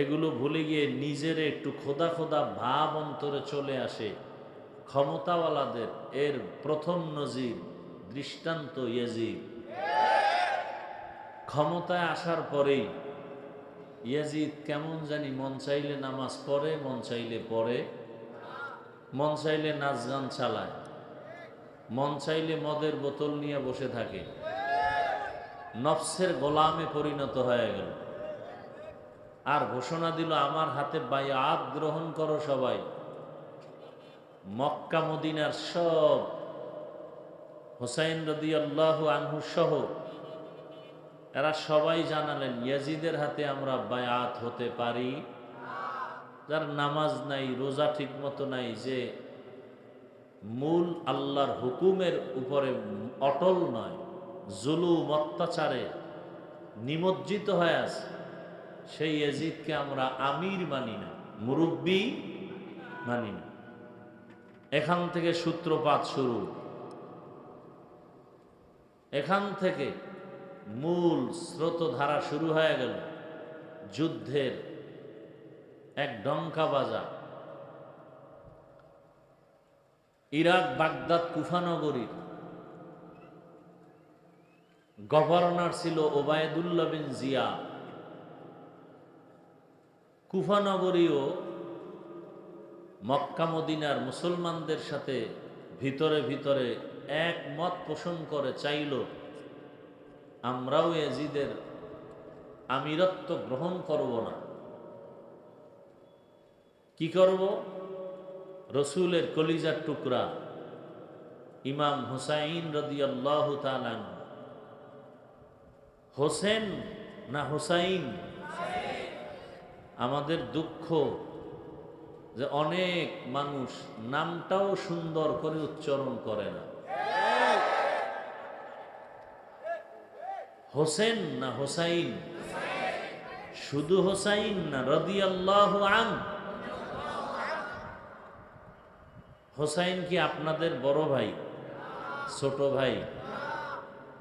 এগুলো ভুলে গিয়ে নিজের একটু খোদা খোদা ভাব অন্তরে চলে আসে। ক্ষমতাওয়ালাদের এর প্রথম নজির দৃষ্টান্ত ইয়াজিদ। ক্ষমতায় আসার পরেই ইয়াজিদ কেমন জানি মন চাইলে নামাজ পড়ে, মন চাইলে পড়ে, মন চাইলে নাচ গান চালায়, মন চাইলে মদের বোতল নিয়ে বসে থাকে, নফসের গোলামে পরিণত হয়ে গেল। আর ঘোষণা দিল আমার হাতে বায়াত গ্রহণ করো সবাই। মক্কা মদিনার সব হুসাইন রাদিয়াল্লাহু আনহু সহ এরা সবাই জানালেন ইয়াজিদের হাতে আমরা বায়াত হতে পারি। যার নামাজ নাই, রোজা ঠিক মতো নাই, যে মূল আল্লাহর হুকুমের উপরে অটল নয়, জুলুম অত্যাচারে নিমজ্জিত হয়ে আছে, সেই ইয়াজিদকে আমরা আমির মানি না, মুরব্বি মানি না। এখান থেকে সূত্রপাত শুরু। এখান থেকে মূল স্রোতধারা শুরু হয়ে গেল যুদ্ধের এক ডঙ্কা বাজা। ইরাক বাগদাদ কুফানগরীর গভর্নর ছিল ওবায়দুল্লাহ বিন জিয়াদ। কুফানগরীও মক্কা মদিনার মুসলমানদের সাথে ভিতরে ভিতরে একমত পোষণ করে চাইল আমরাও ইয়াজিদের আমিরত্ব গ্রহণ করব না। কি করব? রসুলের কলিজার টুকরা ইমাম হুসাইন রাদিয়াল্লাহু তাআলা, হোসেন না হুসাইন? আমাদের দুঃখ যে অনেক মানুষ নামটাও সুন্দর করে উচ্চারণ করে না। হোসেন না হোসাইন? শুধু হোসাইন না রাদিয়াল্লাহু আনহু? হোসাইন কি আপনাদের বড় ভাই, ছোট ভাই?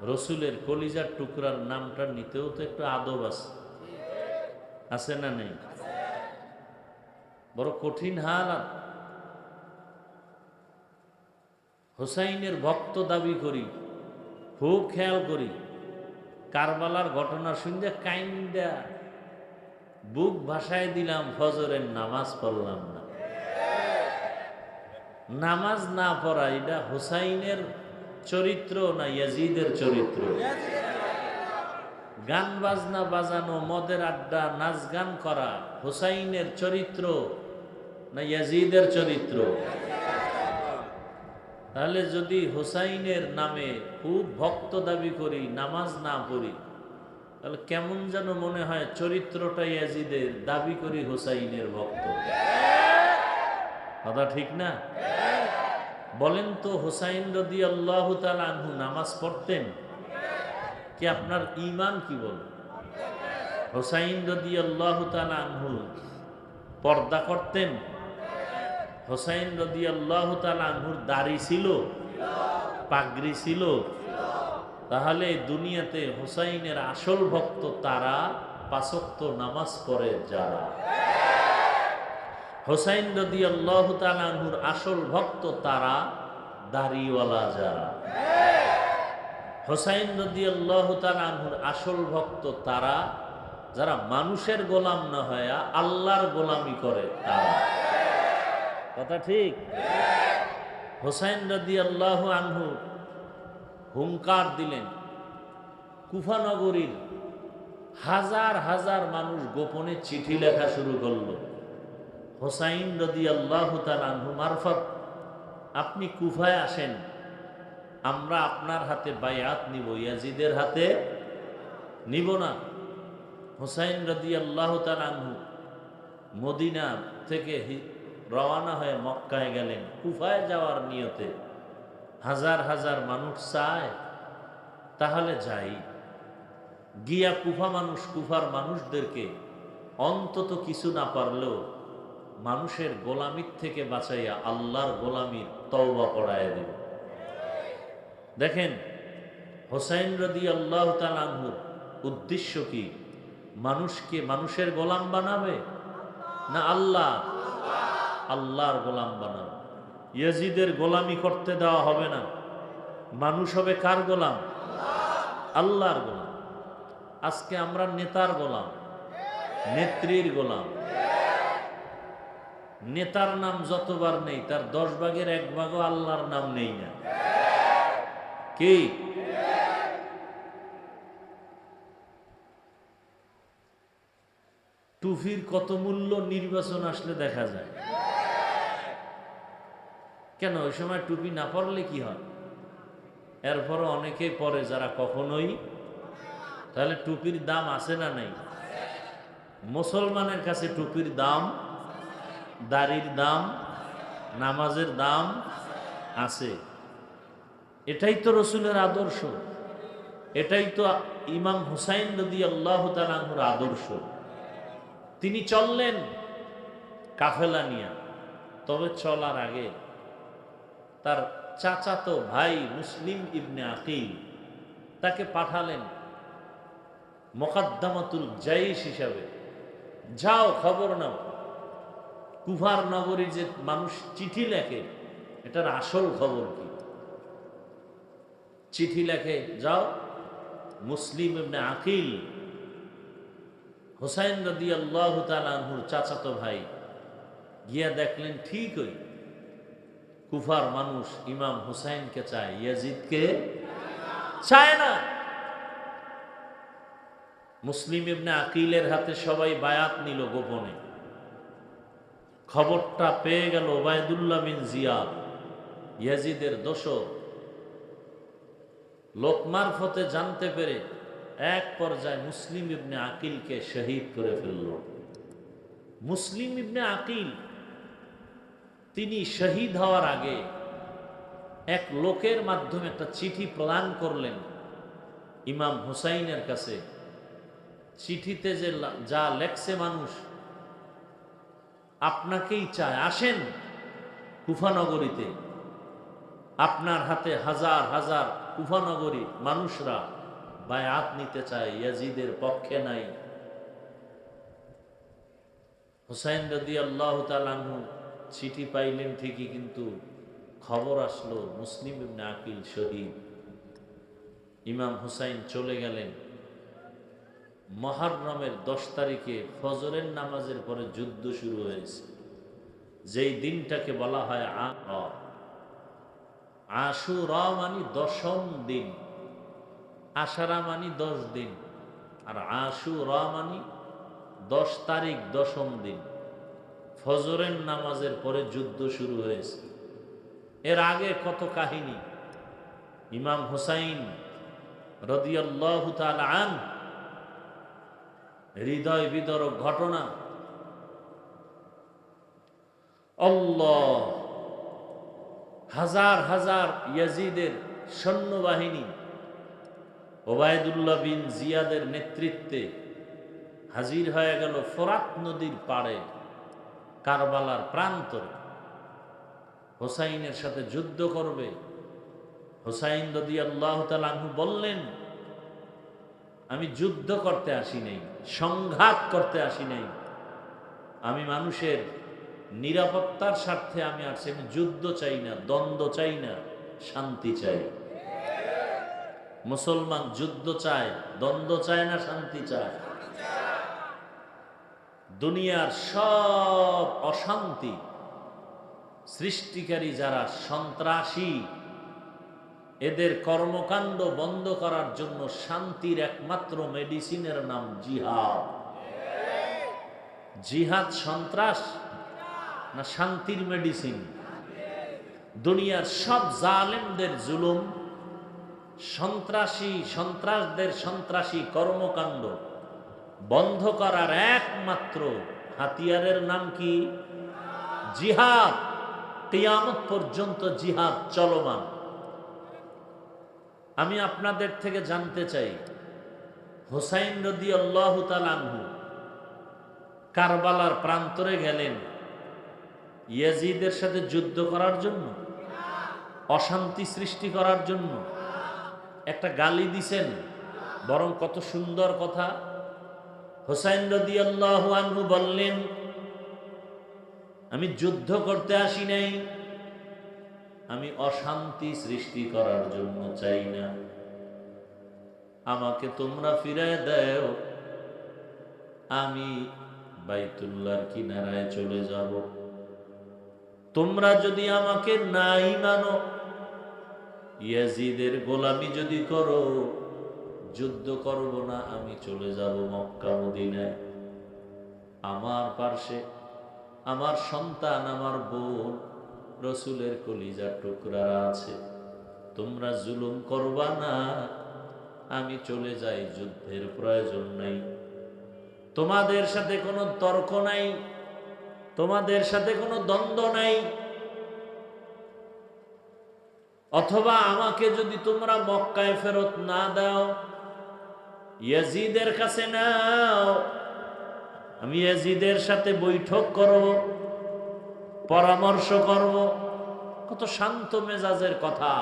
রসুলের কলিজার টুকরার নামটা নিতেও তো একটু আদব আছে না নেই? বড় কঠিন হালাত। হোসাইনের ভক্ত দাবি করি, খুব খেয়াল করি। কারবালার ঘটনা শুনতে কাইন্দা বুক ভাসায় দিলাম, ফজরের নামাজ পড়লাম না। নামাজ না পড়া এটা হুসাইনের চরিত্র না ইয়াজিদের চরিত্র? গান বাজনা বাজানো, মদের আড্ডা, নাচ গান করা হুসাইনের চরিত্র না ইয়াজিদের চরিত্র? তাহলে যদি হুসাইনের নামে খুব ভক্ত দাবি করি, নামাজ না পড়ি, তাহলে কেমন যেন মনে হয় চরিত্রটা ইয়াজিদের, দাবি করি হুসাইনের ভক্ত। কথা ঠিক না? বলেন তো, হুসাইন রাদিয়াল্লাহু তাআলা আনহু নামাজ পড়তেন কি? আপনার ঈমান কি বলে? হুসাইন রাদিয়াল্লাহু তাআলা আনহু পর্দা করতেন? হুসাইন রাদিয়াল্লাহু তাআলা আনহুর দাড়ি ছিল, পাগড়ি ছিল? তাহলে দুনিয়াতে হুসাইনের আসল ভক্ত তারা, পাঁচ ওয়াক্ত নামাজ পড়ে যারা। হুসাইন রাদিয়াল্লাহু তাআলা আনহুর আসল ভক্ত তারা, দাড়িওয়ালা যারা। হুসাইন রাদিয়াল্লাহু তাআলা আনহুর আসল ভক্ত তারা, যারা মানুষের গোলাম না হয়ে আল্লাহর গোলামি করে তারা। কথা ঠিক? হুসাইন রাদিয়াল্লাহু আনহু হুঙ্কার দিলেন। কুফানগরীর হাজার হাজার মানুষ গোপনে চিঠি লেখা শুরু করলো, হুসাইন রাদিয়াল্লাহু তাআলা আনহু মারফত আপনি কুফায় আসেন, আমরা আপনার হাতে বায়াত নিব, ইয়াজিদের হাতে নিব না। হুসাইন রাদিয়াল্লাহু তাআলা আনহু মদিনা থেকে রওনা হয়ে মক্কায় গেলেন কুফায় যাওয়ার নিয়তে। হাজার হাজার মানুষ চায়, তাহলে যাই। গিয়া কুফার মানুষদেরকে অন্তত কিছু না পারলেও মানুষের গোলামির থেকে বাঁচাইয়া আল্লাহর গোলামির তওবা পড়াইয়া দেব। দেখেন হোসাইন রাদিয়াল্লাহু তাআলা আনহুর উদ্দেশ্য কি? মানুষকে মানুষের গোলাম বানাবে না আল্লাহর গোলাম বানাবে। ইয়াজিদের গোলামি করতে দেওয়া হবে না। মানুষ হবে কার গোলাম? আল্লাহর গোলাম। আজকে আমরা নেতার গোলাম, নেত্রীর গোলাম। নেতার নাম যতবার নেই তার 10 ভাগের 1 ভাগও আল্লাহর নাম নেই না। কি টুপির কত মূল্য নির্বাচন আসলে দেখা যায়। কেন ওই সময় টুপি না পরলে কি হয়? এরপরও অনেকেই পরে যারা কখনোই। তাহলে টুপির দাম আছে না নাই? মুসলমানের কাছে টুপির দাম, দাড়ির দাম, নামাজের দাম আছে। এটাই তো রসুলের আদর্শ, এটাই তো ইমাম হুসাইন রাদিয়াল্লাহু তাআলা আনহুর আদর্শ। তিনি চললেন কাফেলা নিয়ে, তবে চলার আগে তার চাচাতো ভাই মুসলিম ইবনে আকিল তাকে পাঠালেন মুকাদ্দামাতুল জাইশ হিসাবে। যাও খবর নাও, কুফার নগরী যে মানুষ চিঠি লেখে এটার আসল খবর কি? চিঠি লেখে, যাও। মুসলিম ইবনে আকিল হুসাইন রাদিয়াল্লাহু তাআলা আনহুর চাচাতো ভাই গিয়া দেখলেন ঠিকই কুফার মানুষ ইমাম হুসাইনকে চায়, ইয়াজিদকে চায় না। মুসলিম ইবনে আকিলের হাতে সবাই বায়াত নিল গোপনে। খবরটা পেয়ে গেল ওবায়দুল্লাহ বিন জিয়াদ, ইয়াজিদের দোসর। লোক মারফতে জানতে পেরে এক পর্যায়ে মুসলিম ইবনে আকিলকে শহীদ করে ফেলল। মুসলিম ইবনে আকিল তিনি শহীদ হওয়ার আগে এক লোকের মাধ্যমে একটা চিঠি প্রদান করলেন ইমাম হুসাইনের কাছে। চিঠিতে যে যা লেখছে, মানুষ আপনাকেই চায়, আসেন কুফানগরীতে। আপনার হাতে হাজার হাজার কুফানগরী মানুষরা বায়াত নিতে চায়, ইয়াজিদের পক্ষে নাই। হুসাইন রাদিয়াল্লাহু তাআলা আনহু চিঠি পাইলেন ঠিকই, কিন্তু খবর আসলো মুসলিম ইবনে আকিল শহীদ। ইমাম হুসাইন চলে গেলেন। মুহররমের 10 তারিখে ফজরের নামাজের পরে যুদ্ধ শুরু হয়েছে, যেই দিনটাকে বলা হয় আশুরা, মানে 10ম দিন। আশারা মানে 10 দিন, আর আশুরা মানে 10 তারিখ, 10ম দিন। ফজরের নামাজের পরে যুদ্ধ শুরু হয়েছে। এর আগে কত কাহিনী। ইমাম হুসাইন রাদিয়াল্লাহু তাআলা আনহু হৃদয় বিদারক ঘটনা। আল্লাহ, হাজার হাজার ইয়াজিদের সৈন্যবাহিনী ওবায়দুল্লাহ বিন জিয়াদের নেতৃত্বে হাজির হয়ে গেল ফোরাত নদীর পাড়ে, কারবালার প্রান্তরে। হুসাইনের সাথে যুদ্ধ করবে। হুসাইন রাদিয়াল্লাহু তাআলা আনহু বললেন, আমি যুদ্ধ করতে আসি নাই, সংঘাত করতে আসি নাই, আমি মানুষের নিরাপত্তার স্বার্থে আমি আসছি। আমি যুদ্ধ চাই না, দ্বন্দ্ব চাই না, শান্তি চাই। মুসলমান যুদ্ধ চায়, দ্বন্দ্ব চায় না, শান্তি চায়। দুনিয়ার সব অশান্তি সৃষ্টিকারী যারা সন্ত্রাসী, এদের কর্মকাণ্ড বন্ধ করার জন্য শান্তির একমাত্র মেডিসিনের নাম জিহাদ। জিহাদ সন্ত্রাস না শান্তির মেডিসিন? দুনিয়ার সব জালেমদের জুলুম, সন্ত্রাসদের সন্ত্রাসী কর্মকাণ্ড বন্ধ করার একমাত্র হাতিয়ারের নাম কি? জিহাদ। কিয়ামত পর্যন্ত জিহাদ চলমান। আমি আপনাদের থেকে জানতে চাই, হুসাইন রাদিয়াল্লাহু তাআলা আনহু কারবালার প্রান্তরে গেলেন ইয়াজিদের সাথে যুদ্ধ করার জন্য, অশান্তি সৃষ্টি করার জন্য? একটা গালি দিছেন? বরং কত সুন্দর কথা। হুসাইন রাদিয়াল্লাহু আনহু বললেন, আমি যুদ্ধ করতে আসি নাই, আমি অশান্তি সৃষ্টি করার জন্য চাই না। আমাকে তোমরা ফিরায় দাও, আমি বাইতুল্লাহর কিনারায় চলে যাব। তোমরা যদি আমাকে নাই মানো, ইয়াজিদের গোলামি যদি করো, যুদ্ধ করব না, আমি চলে যাব মক্কা মদিনায়। আমার পার্শ্বে আমার সন্তান, আমার বোন, রসুলের কলিজার টুকরা আছে। তোমরা জুলুম করবা না, আমি চলে যাই, যুদ্ধের প্রয়োজন নাই। তোমাদের সাথে কোনো তর্ক নাই, তোমাদের সাথে কোনো দ্বন্দ্ব নাই। অথবা আমাকে যদি তোমরা মক্কায় ফেরত না দাও, ইয়াজিদের কাছে নাও, আমি ইয়াজিদের সাথে বৈঠক করব, পরামর্শ করব। কত শান্ত মেজাজের কথা।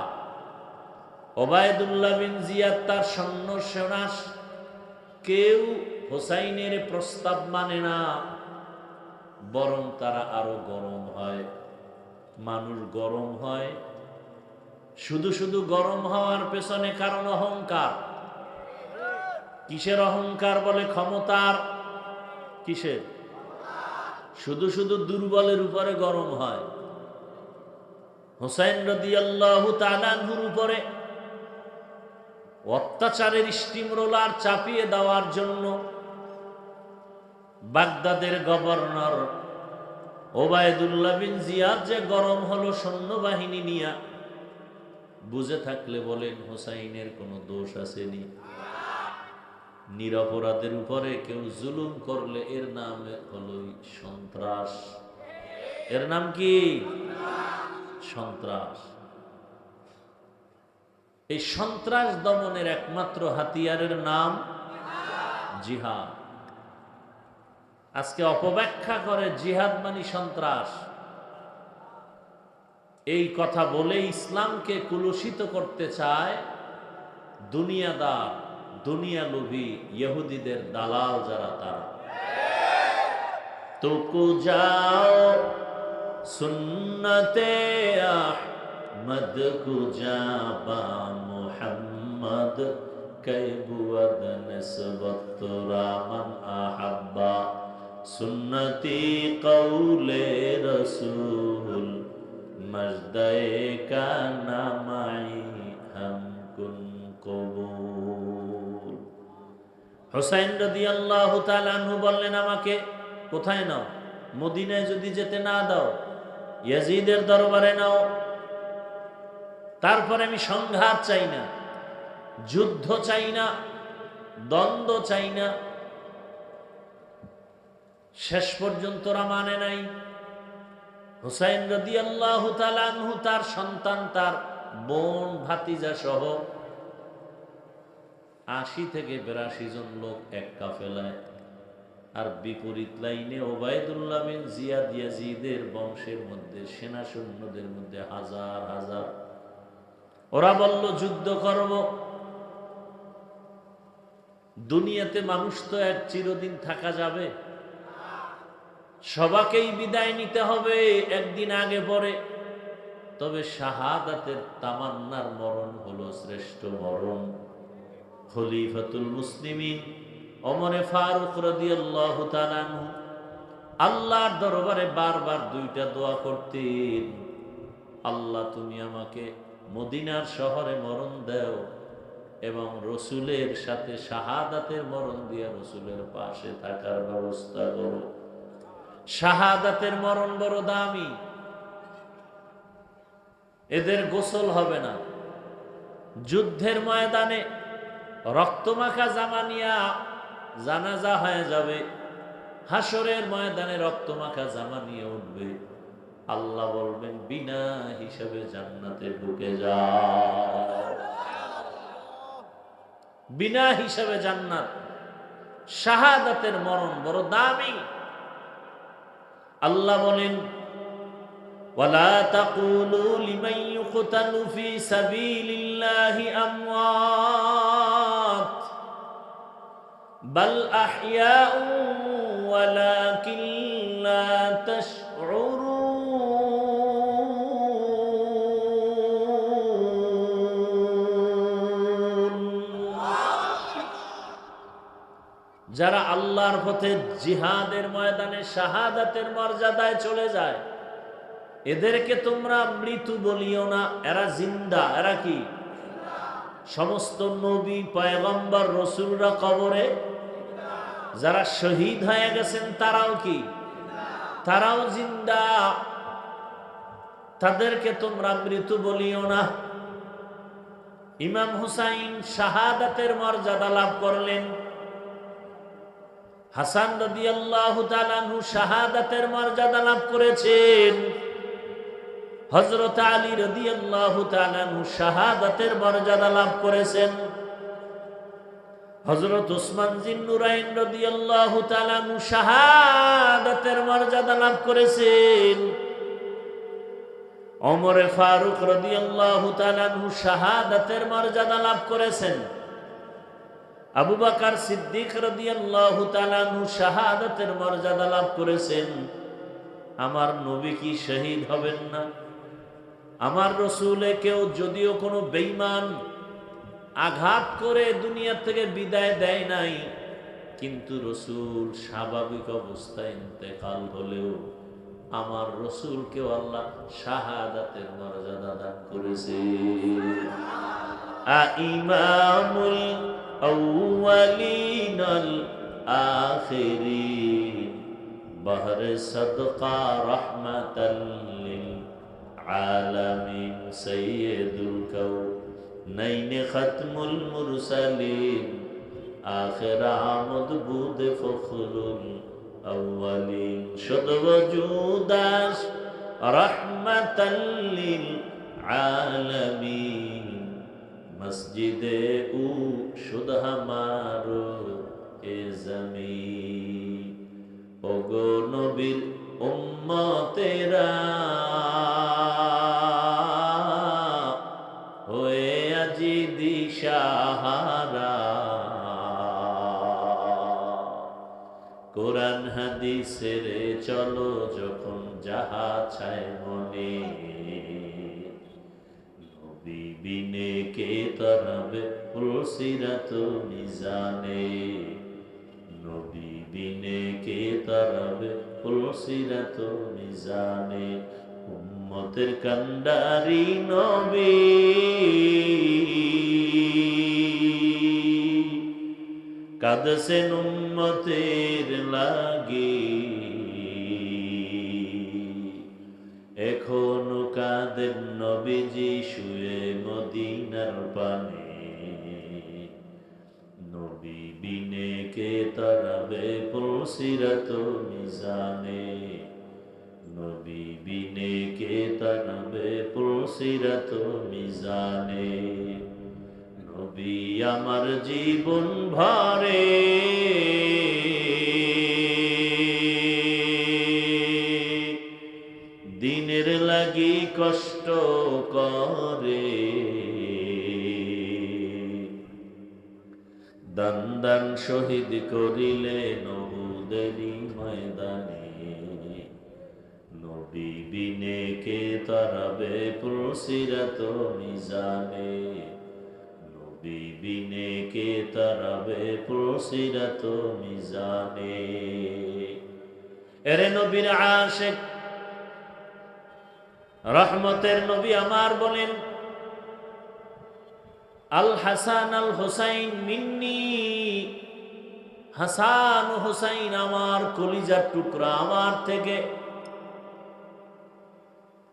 ওবায়দুল্লাহ বিন জিয়াদ তার সৈন্য সেনাস, কেউ হোসাইনের প্রস্তাব মানে না, বরং তারা আরো গরম হয়। মানুষ গরম হয়, শুধু শুধু গরম হওয়ার পেছনে কারণ অহংকার। কিসের অহংকার? বলে ক্ষমতার। কিসের? শুধু শুধু দুর্বলের উপরে গরম হয়। হুসাইন রাদিয়াল্লাহু তাআলা আনহুর উপরে অত্যাচারের স্টিম রোলার চাপিয়ে দেওয়ার জন্য বাগদাদের গভর্নর ওবায়দুল্লাহ বিন জিয়াদ যে গরম হলো সৈন্যবাহিনী নিয়ে, বুঝে থাকলে বলেন হুসাইনের কোনো দোষ আসেনি? নিরপরাধের উপরে কেউ জুলুম করলে এর নাম হলো সন্ত্রাস। এর নাম কি? সন্ত্রাস। এই সন্ত্রাস দমনের একমাত্র হাতিয়ারের নাম জিহাদ। আজকে অপব্যাখ্যা করে জিহাদ মানে সন্ত্রাস। এই কথা বলে ইসলামকে কুলুষিত করতে চায় দুনিয়াদার, দুনিয়ালোভী ইহুদিদের দালাল যারা, তারা। তুকু যাও সুন্নতে আহমদ কুজাবা মুহাম্মদ কৈবুদ নিসবত রামান আহাব্বা সুন্নতি কৌলে রসুল মজদায়ে কানা মাই হাম কুন কবুল। হুসাইন রাদিয়াল্লাহু তাআলা আনহু বললেন, আমাকে কোথায় নাও? মদিনায় যদি যেতে না দাও, ইয়াজিদের দরবারে নাও। তারপরে আমি সংঘাত চাই না, যুদ্ধ চাই না, দ্বন্দ্ব চাই না। শেষ পর্যন্ত ওরা মানে নাই। হুসাইন রাদিয়াল্লাহু তাআলা আনহু তার সন্তান, তার বোন, ভাতিজা সহ ৮০ থেকে ৮২ জন লোক এক কাফেলায়, আর বিপরীত লাইনে ওবায়দুল্লাহ বিন জিয়াদ ইয়াজিদের বংশের মধ্যে, সেনা সৈন্যদের মধ্যে হাজার হাজার। ওরা বলল যুদ্ধ করব। দুনিয়াতে মানুষ তো এক চিরদিন থাকা যাবে, সবাকেই বিদায় নিতে হবে একদিন আগে পরে। তবে শাহাদাতের তামান্নার মরণ হলো শ্রেষ্ঠ মরণ। খলিফাতুল মুসলিমিন ওমরে ফারুক রাদিয়াল্লাহু তাআলা আনহু আল্লাহর দরবারে বারবার দুইটা দোয়া করতেন, আল্লাহ তুমি আমাকে মদিনার শহরে মরণ দাও এবং রসুলের সাথে শাহাদাতের মরণ দিয়া রসুলের পাশে থাকার ব্যবস্থা করো। শাহাদাতের মরণ বড় দামি, এদের গোসল হবে না। যুদ্ধের ময়দানে রক্তমাখা জামা নিয়া জানাজা হয়ে যাবে, হাসরের ময়দানে রক্তমাখা জামা নিয়ে উঠবে, আল্লাহ বলবেন বিনা হিসাবে জান্নাতে ঢুকে যাও। বিনা হিসাবে জান্নাত। শাহাদাতের মরণ বড় দামি। আল্লাহ বলেন ওয়ালা তাকুলু লিমান ইউকতালু ফি সাবিলিল্লাহি আমওয়াত বাল আহইয়াউ ওয়ালাকিন লা তাশউরুন। যারা আল্লাহর পথে জিহাদের ময়দানে শাহাদাতের মর্যাদায় চলে যায়, এদেরকে তোমরা মৃত্যু বলিও না, এরা জিন্দা। এরা কি? সমস্ত নবী, পয়গম্বর, রসুলরা কবরে, যারা শহীদ হয়ে গেছেন তারাও কি? তারাও জিন্দা। তাদেরকে তোমরা মৃত্যু বলিও না। ইমাম হুসাইন শাহাদাতের মর্যাদা লাভ করলেন। হাসান রাদিয়াল্লাহু তাআলা আনহু শাহাদাতের মর্যাদা লাভ করেছেন। হযরত আলী রাদিয়াল্লাহু তাআলা আনহু শাহাদাতের মর্যাদা লাভ করেছেন। হযরত উসমান জিন্নুরাইন রাদিয়াল্লাহু তাআলা আনহু শাহাদাতের মর্যাদা লাভ করেছেন। ওমর ফারুক রাদিয়াল্লাহু তাআলা আনহু শাহাদাতের মর্যাদা লাভ করেছেন। আবু বকর সিদ্দিক রাদিয়াল্লাহু তাআলা আনহু শাহাদাতের মর্যাদা লাভ করেছেন। আমার নবী কি শহীদ হবেন না? আমার রসুলে কেউ যদিও কোনো বেঈমান আঘাত করে দুনিয়া থেকে বিদায় দেয় নাই, কিন্তু রসুল স্বাভাবিক অবস্থায় ইন্তেকাল হলেও আমার রসুলকেও আল্লাহ শাহাদাতের মর্যাদা দান করেছে। ইমামুল আউয়ালিন আল আখিরিন বাহরে সাদকা রাহমাতাল লিল আলামিন সাইয়্যিদুল কাউনাইন খাতমুল মুরসালিন আখির আমদ বুদ ফখরুল আউয়ালিন শুদ ওজুদাস রাহমাতাল লিল আলামিন মসজিদে উ শুদ হামারো এ জমিন। ওগো নবীর উম্মতেরা হয়ে আজি দিশাহারা, কোরআন হাদিসের চলো যখন যাহা চায় মনে, নবী বিনে কে তরাবে পুলসিরাত মিজানে, নবী বিনে কে তরাবে পুলসিরাত মিজানে। উম্মতের কান্ডারি নবী কাঁদছেন উম্মতের লাগি, এখনো কাঁদেন নবীজি শুয়ে মদিনার পানে, নবী বিনে কে তরাবে পুলসিরাত মিজানে, নবী বিনে কে তরাবে পুলসিরাত মিজানে। নবী আমার জীবন ভরে দিনের লাগি কষ্ট করে, দান দান শহীদ করিলেন উহুদেরই ময়দানে, নবী বিনে কে তরাবে পুলসিরাত মিজানে, নবী বিনে কে তরাবে পুলসিরাত মিজানে। এরে নবীর আশিক রহমতের নবী আমার বলেন আল হাসান আল হুসাইন মিন্নি, হাসান ও হুসাইন আমার কলিজার টুকরা, আমার থেকে,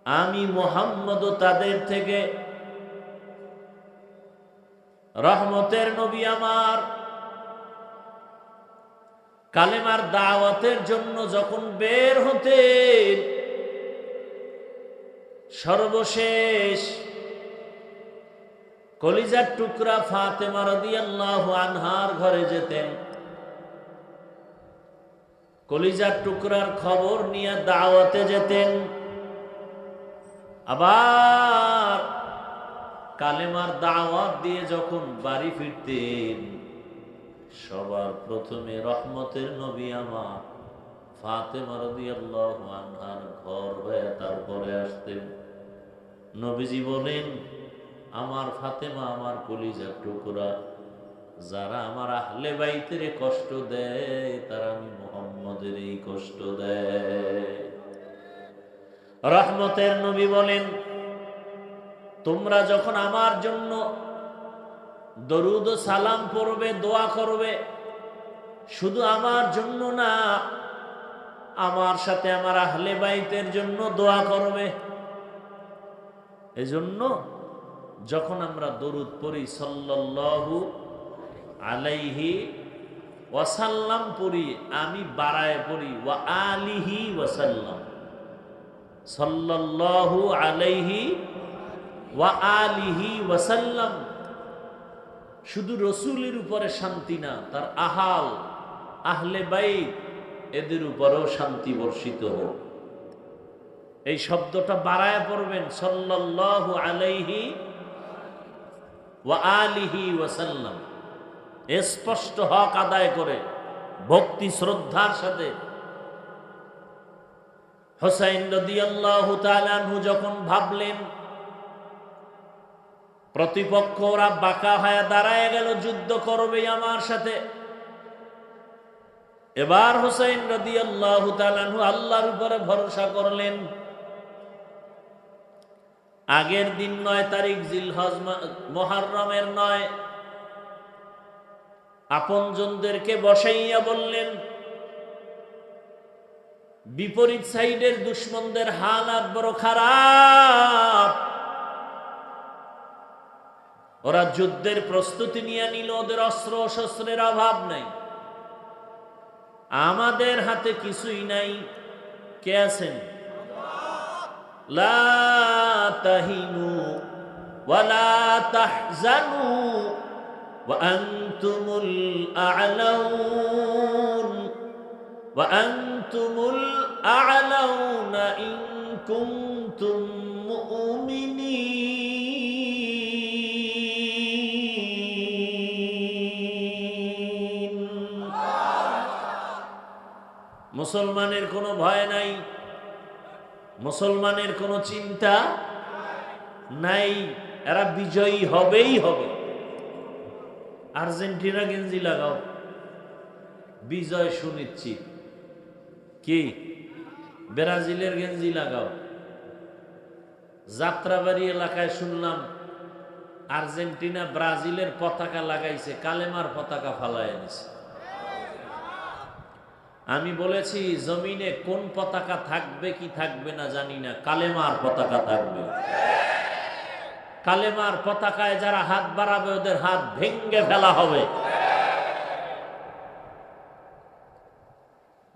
আমি মুহাম্মদ তাদের থেকে। রহমতের নবী আমার কালেমার দাওয়াতের জন্য যখন বের হতেন, সর্বশেষ কলিজার টুকরা ফাতেমা রাদিয়াল্লাহু আনহার ঘরে যেতেন। কলিজার টুকরার খবর নিয়ে দাওয়াতে যেতেন। আবার কালেমার দাওয়াত দিয়ে যখন বাড়ি ফিরতেন, সবার প্রথমে রহমতের নবী আমার ফাতেমা রাদিয়াল্লাহু আনহার ঘর হয়ে তারপরে আসতেন। নবীজি বলেন, আমার ফাতেমা, আমার কলিজার টুকরা, যারা আমার আহলে বাইতের কষ্ট দেয়, তারা আমি মুহাম্মদের এই কষ্ট দেয়। রহমতের নবী বলেন, তোমরা যখন আমার জন্য দরুদ ও সালাম পড়বে, দোয়া করবে, শুধু আমার জন্য না, আমার সাথে আমার আহলে বাইতের জন্য দোয়া করবে। এজন্য যখন আমরা দরুদ পড়ি, সাল্লাল্লাহু আলাইহি ওয়াসাল্লাম পড়ি, আমি বাড়ায় পড়ি ওয়া আলিহি ওয়াসাল্লাম, সাল্লাল্লাহু আলাইহি ওয়া আলিহি ওয়াসাল্লাম। শুধু রসুলের উপরে শান্তি না, তার আহাল, আহলে বাইত, এদের উপরেও শান্তি বর্ষিত হোক। এই শব্দটা বাড়ায় পড়বেন, সাল্লাল্লাহু আলাইহি ওয়া আলিহি ওয়াসাল্লাম। স্পষ্ট হক আদায় করে ভক্তি শ্রদ্ধার সাথে। হুসাইন রাদিয়াল্লাহু তাআলা আনহু যখন ভাবলেন প্রতিপক্ষ ওরা বাঁকা হয়ে দাঁড়ায় গেল, যুদ্ধ করবে আমার সাথে, এবার হুসাইন রাদিয়াল্লাহু তাআলা আনহু আল্লাহর উপরে ভরসা করলেন। আগের দিন ৯ তারিখ জিলহজ মুহররমের ৯, আপনজনদেরকে বসাইয়া বললেন, বিপরীত সাইডের দুশমনদের হালাত বড় খারাপ, ওরা যুদ্ধের প্রস্তুতি নিয়ে নিল, ওদের অস্ত্র শস্ত্রের অভাব নাই, আমাদের হাতে কিছুই নাই। কে আছেন? লা তাহিনু ওয়া লা তাহজানু ওয়া আনতুমুল আ'লাউন ওয়া আনতুমুল আ'লাউনা ইন কুনতুম মুমিনিন। মুসলমানের কোনো ভয় নাই, মুসলমানের কোনো চিন্তা নাই, এরা বিজয়ী হবেই হবে। আর্জেন্টিনা গেঞ্জি লাগাও, বিজয় সুনিশ্চিত। কি ব্রাজিলের গেঞ্জি লাগাও। যাত্রাবাড়ি এলাকায় শুনলাম আর্জেন্টিনা ব্রাজিলের পতাকা লাগাইছে, কালেমার পতাকা ফালায় দিছে। আমি বলেছি, জমিনে কোন পতাকা থাকবে কি থাকবে না জানি না, কালেমার পতাকা থাকবে। কালেমার পতাকায় যারা হাত বাড়াবে, ওদের হাত ভেঙ্গে ফেলা হবে।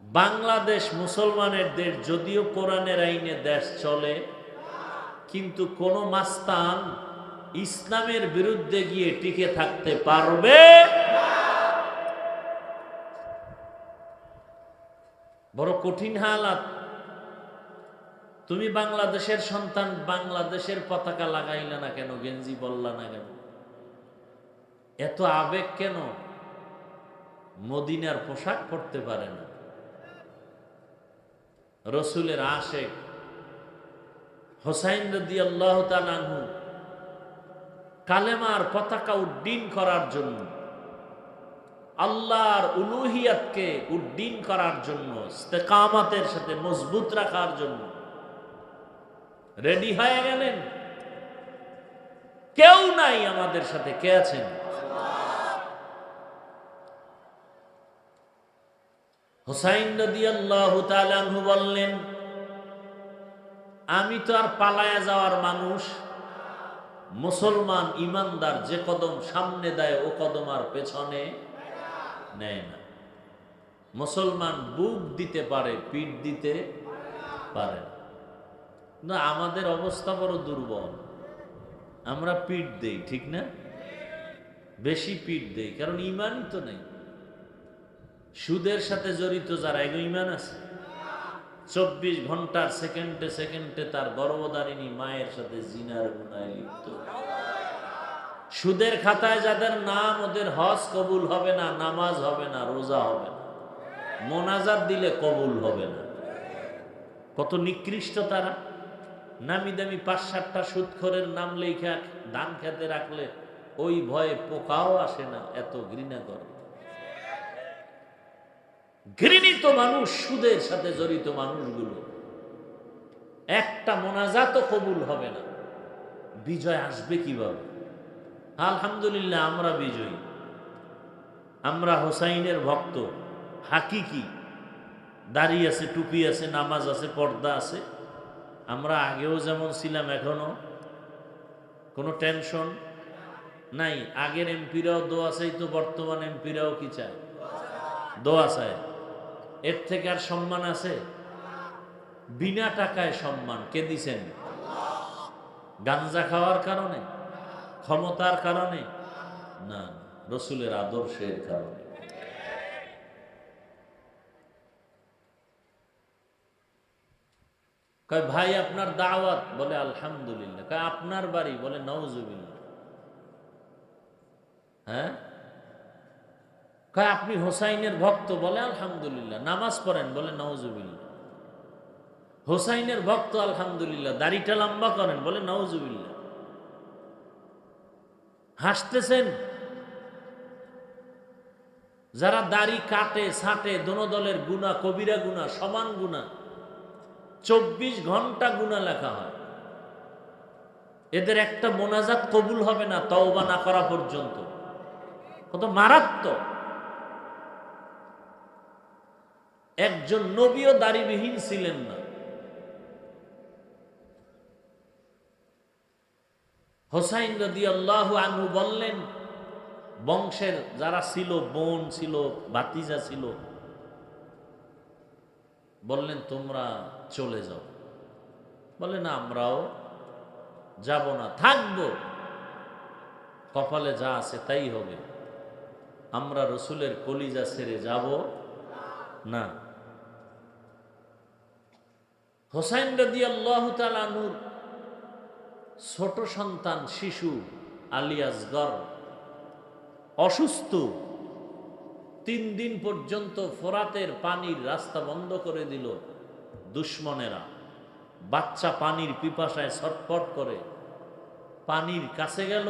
বাংলাদেশ মুসলমানের দেশ, যদিও কোরআনের আইনে দেশ চলে, কিন্তু কোন মাস্তান ইসলামের বিরুদ্ধে গিয়ে টিকে থাকতে পারবে? বড় কঠিন হালাত। তুমি বাংলাদেশের সন্তান, বাংলাদেশের পতাকা লাগাইলা না কেন? গেঞ্জি বললা না কেন? এত আবেগ কেন? মদিনার পোশাক পরতে পারে না, রসুলের আশেক হুসাইন রাদিয়াল্লাহু তাআলা আনহু কালেমার পতাকা উড্ডীন করার জন্য, আল্লাহর উলুহিয়াতকে উড্ডীন করার জন্য, ইস্তেকামাতের সাথে মজবুত রাখার জন্য রেডি হয়ে গেলেন। কেউ নাই আমাদের সাথে, কে আছেন? হুসাইন রাদিয়াল্লাহু তাআলা আনহু বললেন, আমি তো আর পালায়া যাওয়ার মানুষ, মুসলমান ইমানদার যে কদম সামনে দেয় ও কদম আর পেছনে নেয় না। মুসলমান বুক দিতে পারে, পিঠ দিতে পারে না। আমাদের অবস্থা বড় দুর্বল, আমরা পিঠ দেই, ঠিক না? বেশি পিঠ দেই, কারণ ইমানই তো নেই। সুদের সাথে জড়িত যারা, এগুলো ইমান আছে? 24 ঘন্টার সেকেন্ডে সেকেন্ডে তার গর্ভধারিণী মায়ের সাথে জিনার গুনায় লিপ্ত। সুদের খাতায় যাদের নাম, ওদের হজ কবুল হবে না, নামাজ হবে না, রোজা হবে না, মোনাজাত দিলে কবুল হবে না। কত নিকৃষ্ট তারা! নামি দামি 5-7টা সুদখোরের নাম লেখা ধান খেতে রাখলে ওই ভয়ে পোকাও আসে না, এত ঘৃণা করে। ঘৃণিত মানুষ, সুদের সাথে জড়িত মানুষগুলো, একটা মোনাজাতও কবুল হবে না। বিজয় আসবে কিভাবে? আলহামদুলিল্লাহ আমরা বিজয়ী, আমরা হোসাইনের ভক্ত হাকিকি। দাড়ি আছে, টুপি আছে, নামাজ আছে, পর্দা আছে। আমরা আগেও যেমন ছিলাম, এখনো কোনো টেনশন নাই। আগের এমপিরাও দোয়া চাইতো, বর্তমান এমপিরাও কি চায়? দোয়া চায়। এর থেকে আর সম্মান আছে? বিনা টাকায় সম্মান কে দিছেন? গাঞ্জা খাওয়ার কারণে, ক্ষমতার কারণে না, রসুলের আদর্শের কারণে। কয় ভাই আপনার দাওয়াত, বলে আলহামদুলিল্লাহ। কয় আপনার বাড়ি, বলে নাউজুবিল্লাহ। হ্যাঁ? কয় আপনি হোসাইনের ভক্ত, বলে আলহামদুলিল্লাহ। নামাজ পড়েন, বলে নাউজুবিল্লাহ। হোসাইনের ভক্ত আলহামদুলিল্লাহ। দাড়িটা লম্বা করেন, বলে নাউজুবিল্লাহ। হাসতেছেন। যারা দাড়ি কাটে ছাটে, দোনো দলের গুনাহ, কবিরা গুনাহ, সমান গুনাহ, 24 ঘন্টা গুনাহ লেখা হয়। এদের একটা মোনাজাত কবুল হবে না তওবা না করা পর্যন্ত। কত মারাত্মক! একজন নবীও দাড়িবিহীন ছিলেন না। হোসাইন রাদিয়াল্লাহু আনহু বললেন, বংশের যারা ছিল, বোন ছিল, ভাতিজা ছিল, বললেন তোমরা চলে যাও। বলে না, আমরাও যাব না, থাকবো। কপালে যা আছে তাই হবে, আমরা রসুলের কলিজা ছেড়ে যাব না। হোসাইন রাদিয়াল্লাহু তাআলা আনহুর ছোট সন্তান, শিশু আলী আসগর অসুস্থ। 3 দিন পর্যন্ত ফোরাতের পানির রাস্তা বন্ধ করে দিল দুশ্মনেরা। বাচ্চা পানির পিপাসায় ছটফট করে, পানির কাছে গেল,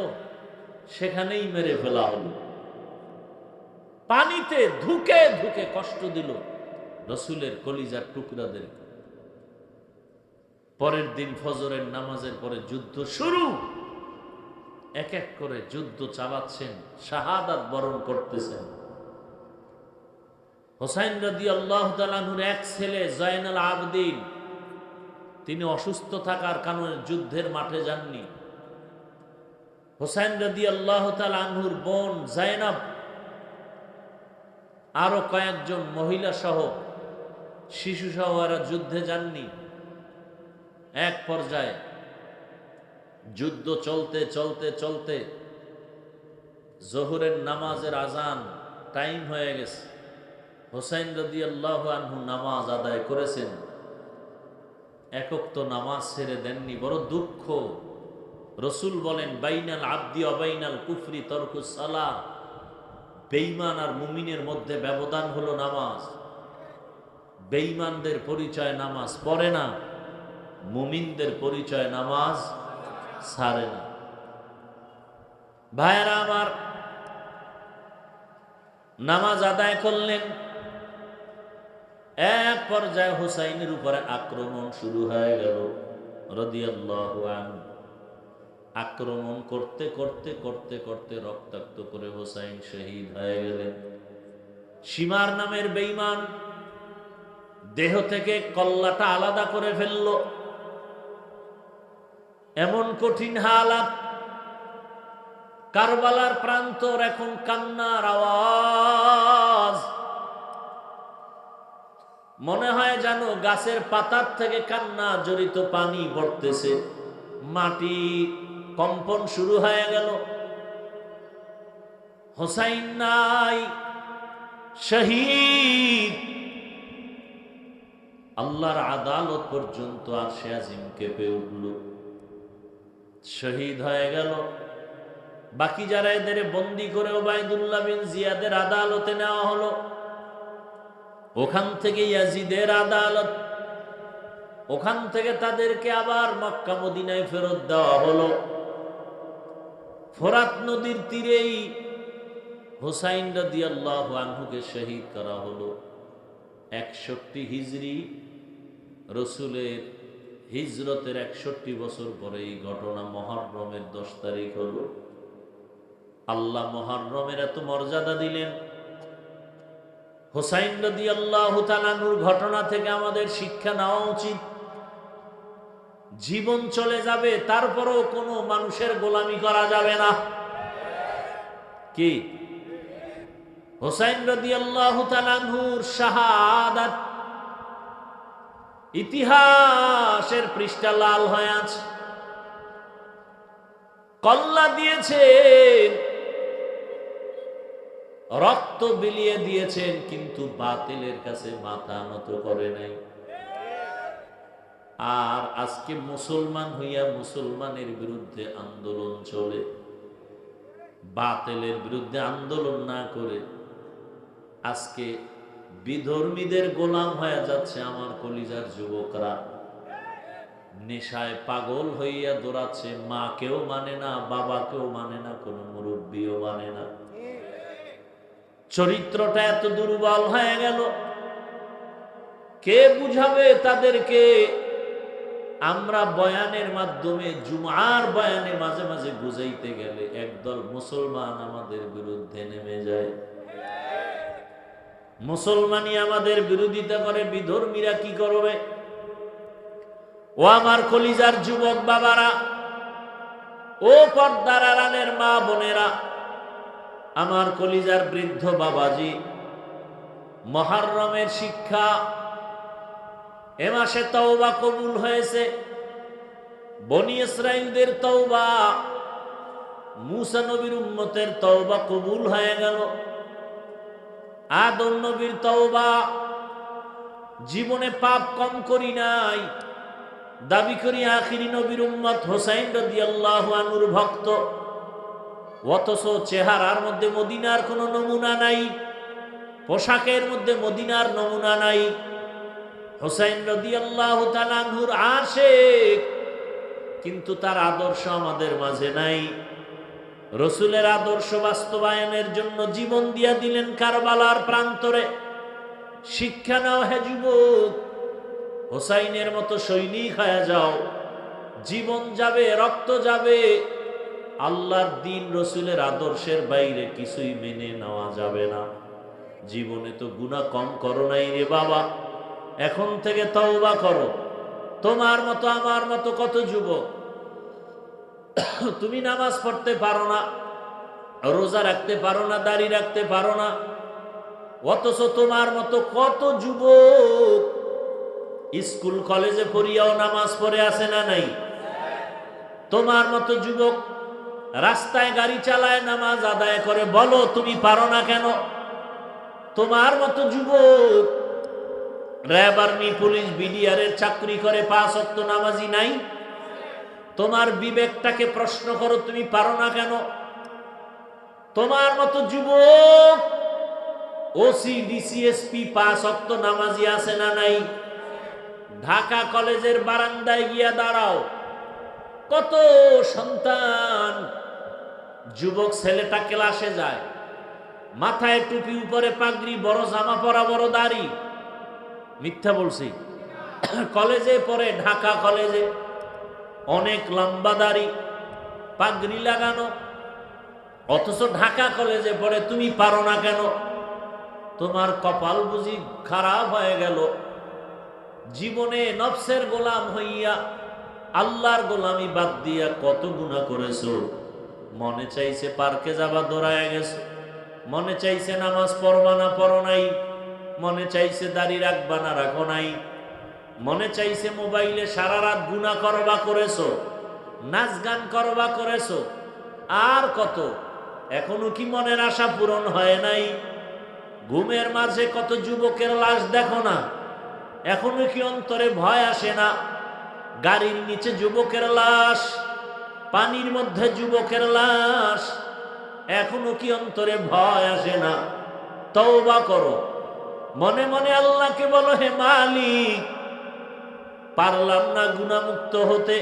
সেখানেই মেরে ফেলা হলো। পানিতে ধুকে ধুকে কষ্ট দিল রসুলের কলিজার টুকরাদের। পরের দিন ফজরের নামাজের পরে যুদ্ধ শুরু। এক এক করে যুদ্ধ চালাচ্ছেন, শাহাদাত বরণ করতেছেন। হোসাইন রাদিয়াল্লাহু তাআলা আনহুর এক ছেলে জয়নাল আবেদিন, তিনি অসুস্থ থাকার কারণে যুদ্ধের মাঠে যাননি। হোসাইন রাদিয়াল্লাহু তাআলা আনহুর বোন জায়নাব, আরো কয়েকজন মহিলা সহ, শিশু সহ এরা যুদ্ধে যাননি। এক পর্যায়ে যুদ্ধ চলতে চলতে চলতে জোহরের নামাজের আজান টাইম হয়ে গেছে। হোসাইন রাদিয়াল্লাহু আনহু নামাজ আদায় করেছেন, একক তো নামাজ ছেড়ে দেননি। বড় দুঃখ। রসুল বলেন, বাইনাল আবদি ওয়া বাইনাল কুফরি তরকুস সালাহ। বেঈমান আর মুমিনের মধ্যে ব্যবধান হলো নামাজ। বেঈমানদের পরিচয় নামাজ পড়ে না, মুমিনদের পরিচয় নামাজ ছাড়ে না। ভাইয়েরা আমার, নামাজ আদায় করলেন। এক পর্যায়ে হুসাইনের উপরে আক্রমণ শুরু হয়ে গেল রাদিয়াল্লাহু আনহু। আক্রমণ করতে করতে করতে করতে রক্তাক্ত করে হুসাইন শহীদ হয়ে গেলেন। সীমার নামের বেঈমান দেহ থেকে কল্লাটা আলাদা করে ফেলল। এমন কঠিন হালাত, কারবালার প্রান্তর এখন কান্নার আওয়াজ। মনে হয় যেন গাছের পাতার থেকে কান্না জড়িত পানি পড়তেছে, মাটি কম্পন শুরু হয়ে গেল। হোসাইন নাই, শহীদ। আল্লাহর আদালত পর্যন্ত আরশে আজিম কেঁপে উঠল, শহীদ হয়ে গেল। বাকি যারা এদের বন্দি করে ওবায়দুল্লাহ বিন জিয়াদের আদালতে নেওয়া হলো, ওখান থেকে ইয়াজিদের আদালত, ওখান থেকে তাদেরকে আবার মক্কা মদিনায় ফেরত দেওয়া হলো। ফোরাত নদীর তীরেই হুসাইন রাদিয়াল্লাহু আনহুকে শহীদ করা হলো। 61 হিজরি, রসুলের হিজরতের 61 বছর পরে এই ঘটনা। মুহররমের 10 তারিখ হলো। আল্লাহ মুহররমের এত মর্যাদা দিলেন। হুসাইন রাদিয়াল্লাহু তাআলা আনহুর ঘটনা থেকে আমাদের শিক্ষা নেওয়া উচিত। জীবন চলে যাবে, তারপরেও কোনো মানুষের গোলামি করা যাবে না। কি হুসাইন রাদিয়াল্লাহু তাআলা আনহুর শাহাদাত ইতিহাসের পৃষ্ঠা লাল হয়ে আছে। কল্লা দিয়েছেন, রক্ত বিলিয়ে দিয়েছেন, কিন্তু বাতিলের কাছে মাথা নত করে নাই। আর আজকে মুসলমান হইয়া মুসলমানের বিরুদ্ধে আন্দোলন চলে, বাতিলের বিরুদ্ধে আন্দোলন না করে আজকে বিধর্মীদের গোলাম হয়ে যাচ্ছে আমার কলিজার যুবকরা। নেশায় পাগল হইয়া দৌড়াচ্ছে, মাকেও মানে না, বাবাকেও মানে না, কোনো মুরব্বীও মানে না। চরিত্রটা এত দুর্বল হয়ে গেল, কে বুঝাবে তাদেরকে? আমরা বয়ানের মাধ্যমে, জুমার বয়ানে মাঝে মাঝে বুঝাইতে গেলে একদল মুসলমান আমাদের বিরুদ্ধে নেমে যায়। মুসলমানই আমাদের বিরোধিতা করে, বিধর্মীরা কি করবে? ও আমার কলিজার যুবক বাবারা, ও পর্দার আড়ালের মা বোনেরা, আমার কলিজার বৃদ্ধ বাবাজি, মুহররমের শিক্ষা, এ মাসে তওবা কবুল হয়েছে। বনি ইসরাইলদের তওবা, মূসা নবীর উম্মতের তওবা কবুল হয়ে গেল। আদম নবীর তওবা, জীবনে পাপ কম করি নাই, দাবি করি আখিরি নবীর উম্মত, হোসাইন রাদিয়াল্লাহু আনহুর ভক্ত, অথচ চেহারার মধ্যে মদিনার কোনো নমুনা নাই, পোশাকের মধ্যে মদিনার নমুনা নাই। হোসাইন রাদিয়াল্লাহু তাআলা আনহুর আশিক, কিন্তু তার আদর্শ আমাদের মাঝে নাই। রসুলের আদর্শ বাস্তবায়নের জন্য জীবন দিয়া দিলেন কারবালার প্রান্তরে। শিক্ষা নাও হে যুবক, হোসাইনের মতো সৈনিক হয়ে যাও। জীবন যাবে, রক্ত যাবে, আল্লাহর দ্বীন রসুলের আদর্শের বাইরে কিছুই মেনে নেওয়া যাবে না। জীবনে তো গুনাহ কম করো নাই রে বাবা, এখন থেকে তওবা করো। তোমার মতো আমার মতো কত যুবক, তুমি নামাজ পড়তে পারো না, রোজা রাখতে পারো না, দাড়ি রাখতে পারো না, অথচ তোমার মতো কত যুবক স্কুল কলেজে পড়িয়াও নামাজ পড়ে আসে না নাই? তোমার মতো যুবক রাস্তায় গাড়ি চালায়, নামাজ আদায় করে, বলো তুমি পারো না কেন? তোমার মতো যুবক র্যাব, আর্মি, পুলিশ, বিডিআরের চাকরি করে, 5 ওয়াক্ত নামাজি নাই? তোমার বিবেকটাকে প্রশ্ন করো, তুমি পারো না কেন? তোমার মতো যুবক ওসি, ডিসিএসপি, 5 ওয়াক্ত নামাজি আছে না নাই? ঢাকা কলেজের বারান্দায় গিয়া দাঁড়াও, কত সন্তান, যুবক ছেলেটা ক্লাসে যায়, মাথায় টুপি, উপরে পাগড়ি, বড় জামা পরা, বড় দাড়ি। মিথ্যা বলছি? কলেজে পড়ে, ঢাকা কলেজে, অনেক লম্বা দাড়ি, পাগড়ি লাগানো, অথচ ঢাকা কলেজে পড়ে। তুমি পারো না কেন? তোমার কপাল বুঝি খারাপ হয়ে গেল? জীবনে নফসের গোলাম হইয়া আল্লাহর গোলামি বাদ দিয়া কত গুনাহ করেছো। মনে চাইছে পার্কে যাবা, দৌড়ায় গেছো। মনে চাইছে নামাজ পড়বা না, পড়ো নাই। মনে চাইছে দাড়ি রাখবা না রাখো নাই, মনে চাইছে মোবাইলে সারা রাত গুনাহ করবা করেছো, নাচ গান করবা করেছো, আর কত, এখনো কি মনের আশা পূরণ হয় নাই? ঘুমের মাঝে কত যুবকের লাশ দেখো না, এখনো কি অন্তরে ভয় আসে না? গাড়ির নিচে যুবকের লাশ, পানির মধ্যে যুবকের লাশ, এখনো কি অন্তরে ভয় আসে না? তওবা করো, মনে মনে আল্লাহকে বলো, হে মালিক, পারলাম না গুনাহমুক্ত হতে।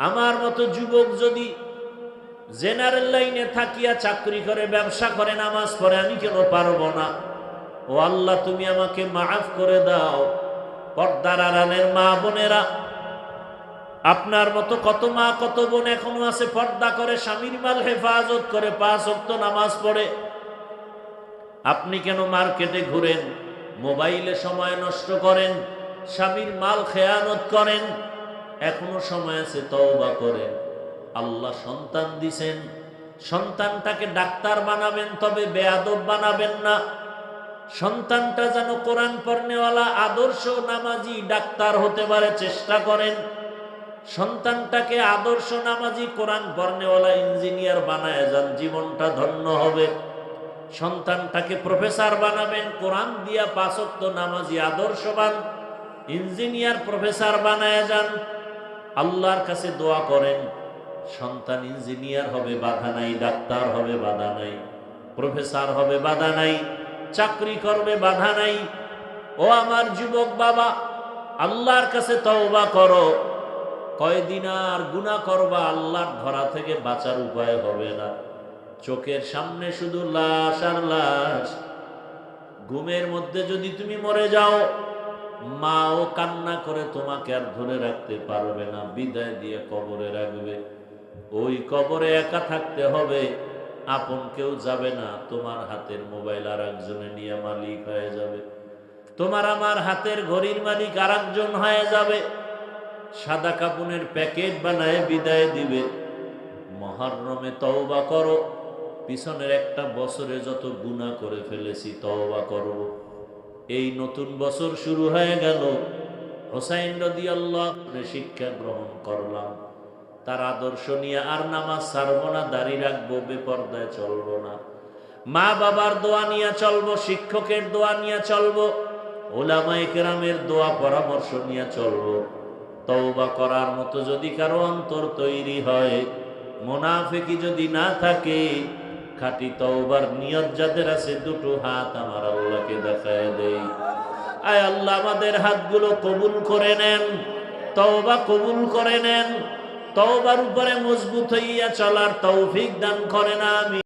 আমার মতো যুবক যদি জেনারেল লাইনে থাকিয়া চাকরি করে, ব্যবসা করে, নামাজ পড়ে, আমি কেন পারবো না? ও আল্লাহ, তুমি আমাকে মাফ করে দাও। পর্দার আড়ালের মা বোনেরা, আপনার মতো কত মা কত বোন এখনো আছে পর্দা করে, স্বামীর মাল হেফাজত করে, 5 ওয়াক্ত নামাজ পড়ে। আপনি কেন মার্কেটে ঘুরেন, মোবাইলে সময় নষ্ট করেন, স্বামীর মাল খেয়ানত করেন? এখনো সময় আছে, তওবা করেন। আল্লাহ সন্তান দিছেন, সন্তানটাকে ডাক্তার বানাবেন, তবে বেয়াদব বানাবেন না। সন্তানটা যেন কোরআন পড়নেওয়ালা, আদর্শ নামাজি ডাক্তার হতে পারে, চেষ্টা করেন। সন্তানটাকে আদর্শ নামাজি, কোরআন পড়নেওয়ালা ইঞ্জিনিয়ার বানায় যান, জীবনটা ধন্য হবে। সন্তানটাকে প্রফেসর বানাবেন, কোরআন দিয়া 5 ওয়াক্ত নামাজি, আদর্শবান ইঞ্জিনিয়ার, প্রফেসর বানায় যান। আল্লাহর কাছে দোয়া করেন, সন্তান ইঞ্জিনিয়ার হবে, বাধা নাই, ডাক্তার হবে, বাধা নাই, প্রফেসর হবে, বাধা নাই, চাকরি করবে, বাধা নাই। ও আমার যুবক বাবা, আল্লাহর কাছে তওবা করো। কয়দিন আর গুনাহ করবা, আল্লাহর ধরা থেকে বাঁচার উপায় হবে না। চোখের সামনে শুধু লাশ আর লাশ। ঘুমের মধ্যে যদি তুমি মরে যাও, মাও কান্না করে তোমাকে আর ধরে রাখতে পারবে না, বিদায় দিয়ে কবরে রাখবে। ওই কবরে একা থাকতে হবে, আপন কেউ যাবে না। তোমার হাতের মোবাইল আর একজনে নিয়ে মালিক হয়ে যাবে, তোমার আমার হাতের ঘড়ির মালিক আর একজন হয়ে যাবে। সাদা কাপনের প্যাকেট বানায় বিদায় দিবে। মুহররমে তওবা করো, পিছনের একটা বছরে যত গুনাহ করে ফেলেছি তওবা করব। এই নতুন বছর শুরু হয়ে গেল, হোসাইন রাদিয়াল্লাহু আনহু শিক্ষা গ্রহণ করলাম, তার আদর্শ নিয়ে আর নামাজ ছাড়বো না, দাড়ি রাখবো, বেপরদায় চলবো না, মা বাবার দোয়া নিয়ে চলবো, শিক্ষকের দোয়া নিয়ে চলবো, উলামায়ে কেরামের দোয়া পরামর্শ নিয়ে চলবো। তওবা করার মতো যদি কারো অন্তর তৈরি হয়, মুনাফিকি যদি না থাকে, খাঁটি তওবার নিয়ত যাদের আছে, দুটো হাত আমার আল্লাহকে দেখায় দেই। আয় আল্লাহ, আমাদের হাতগুলো কবুল করে নেন, তওবা কবুল করে নেন, তওবার উপরে মজবুত হইয়া চলার তৌফিক দান করেন। আমিন।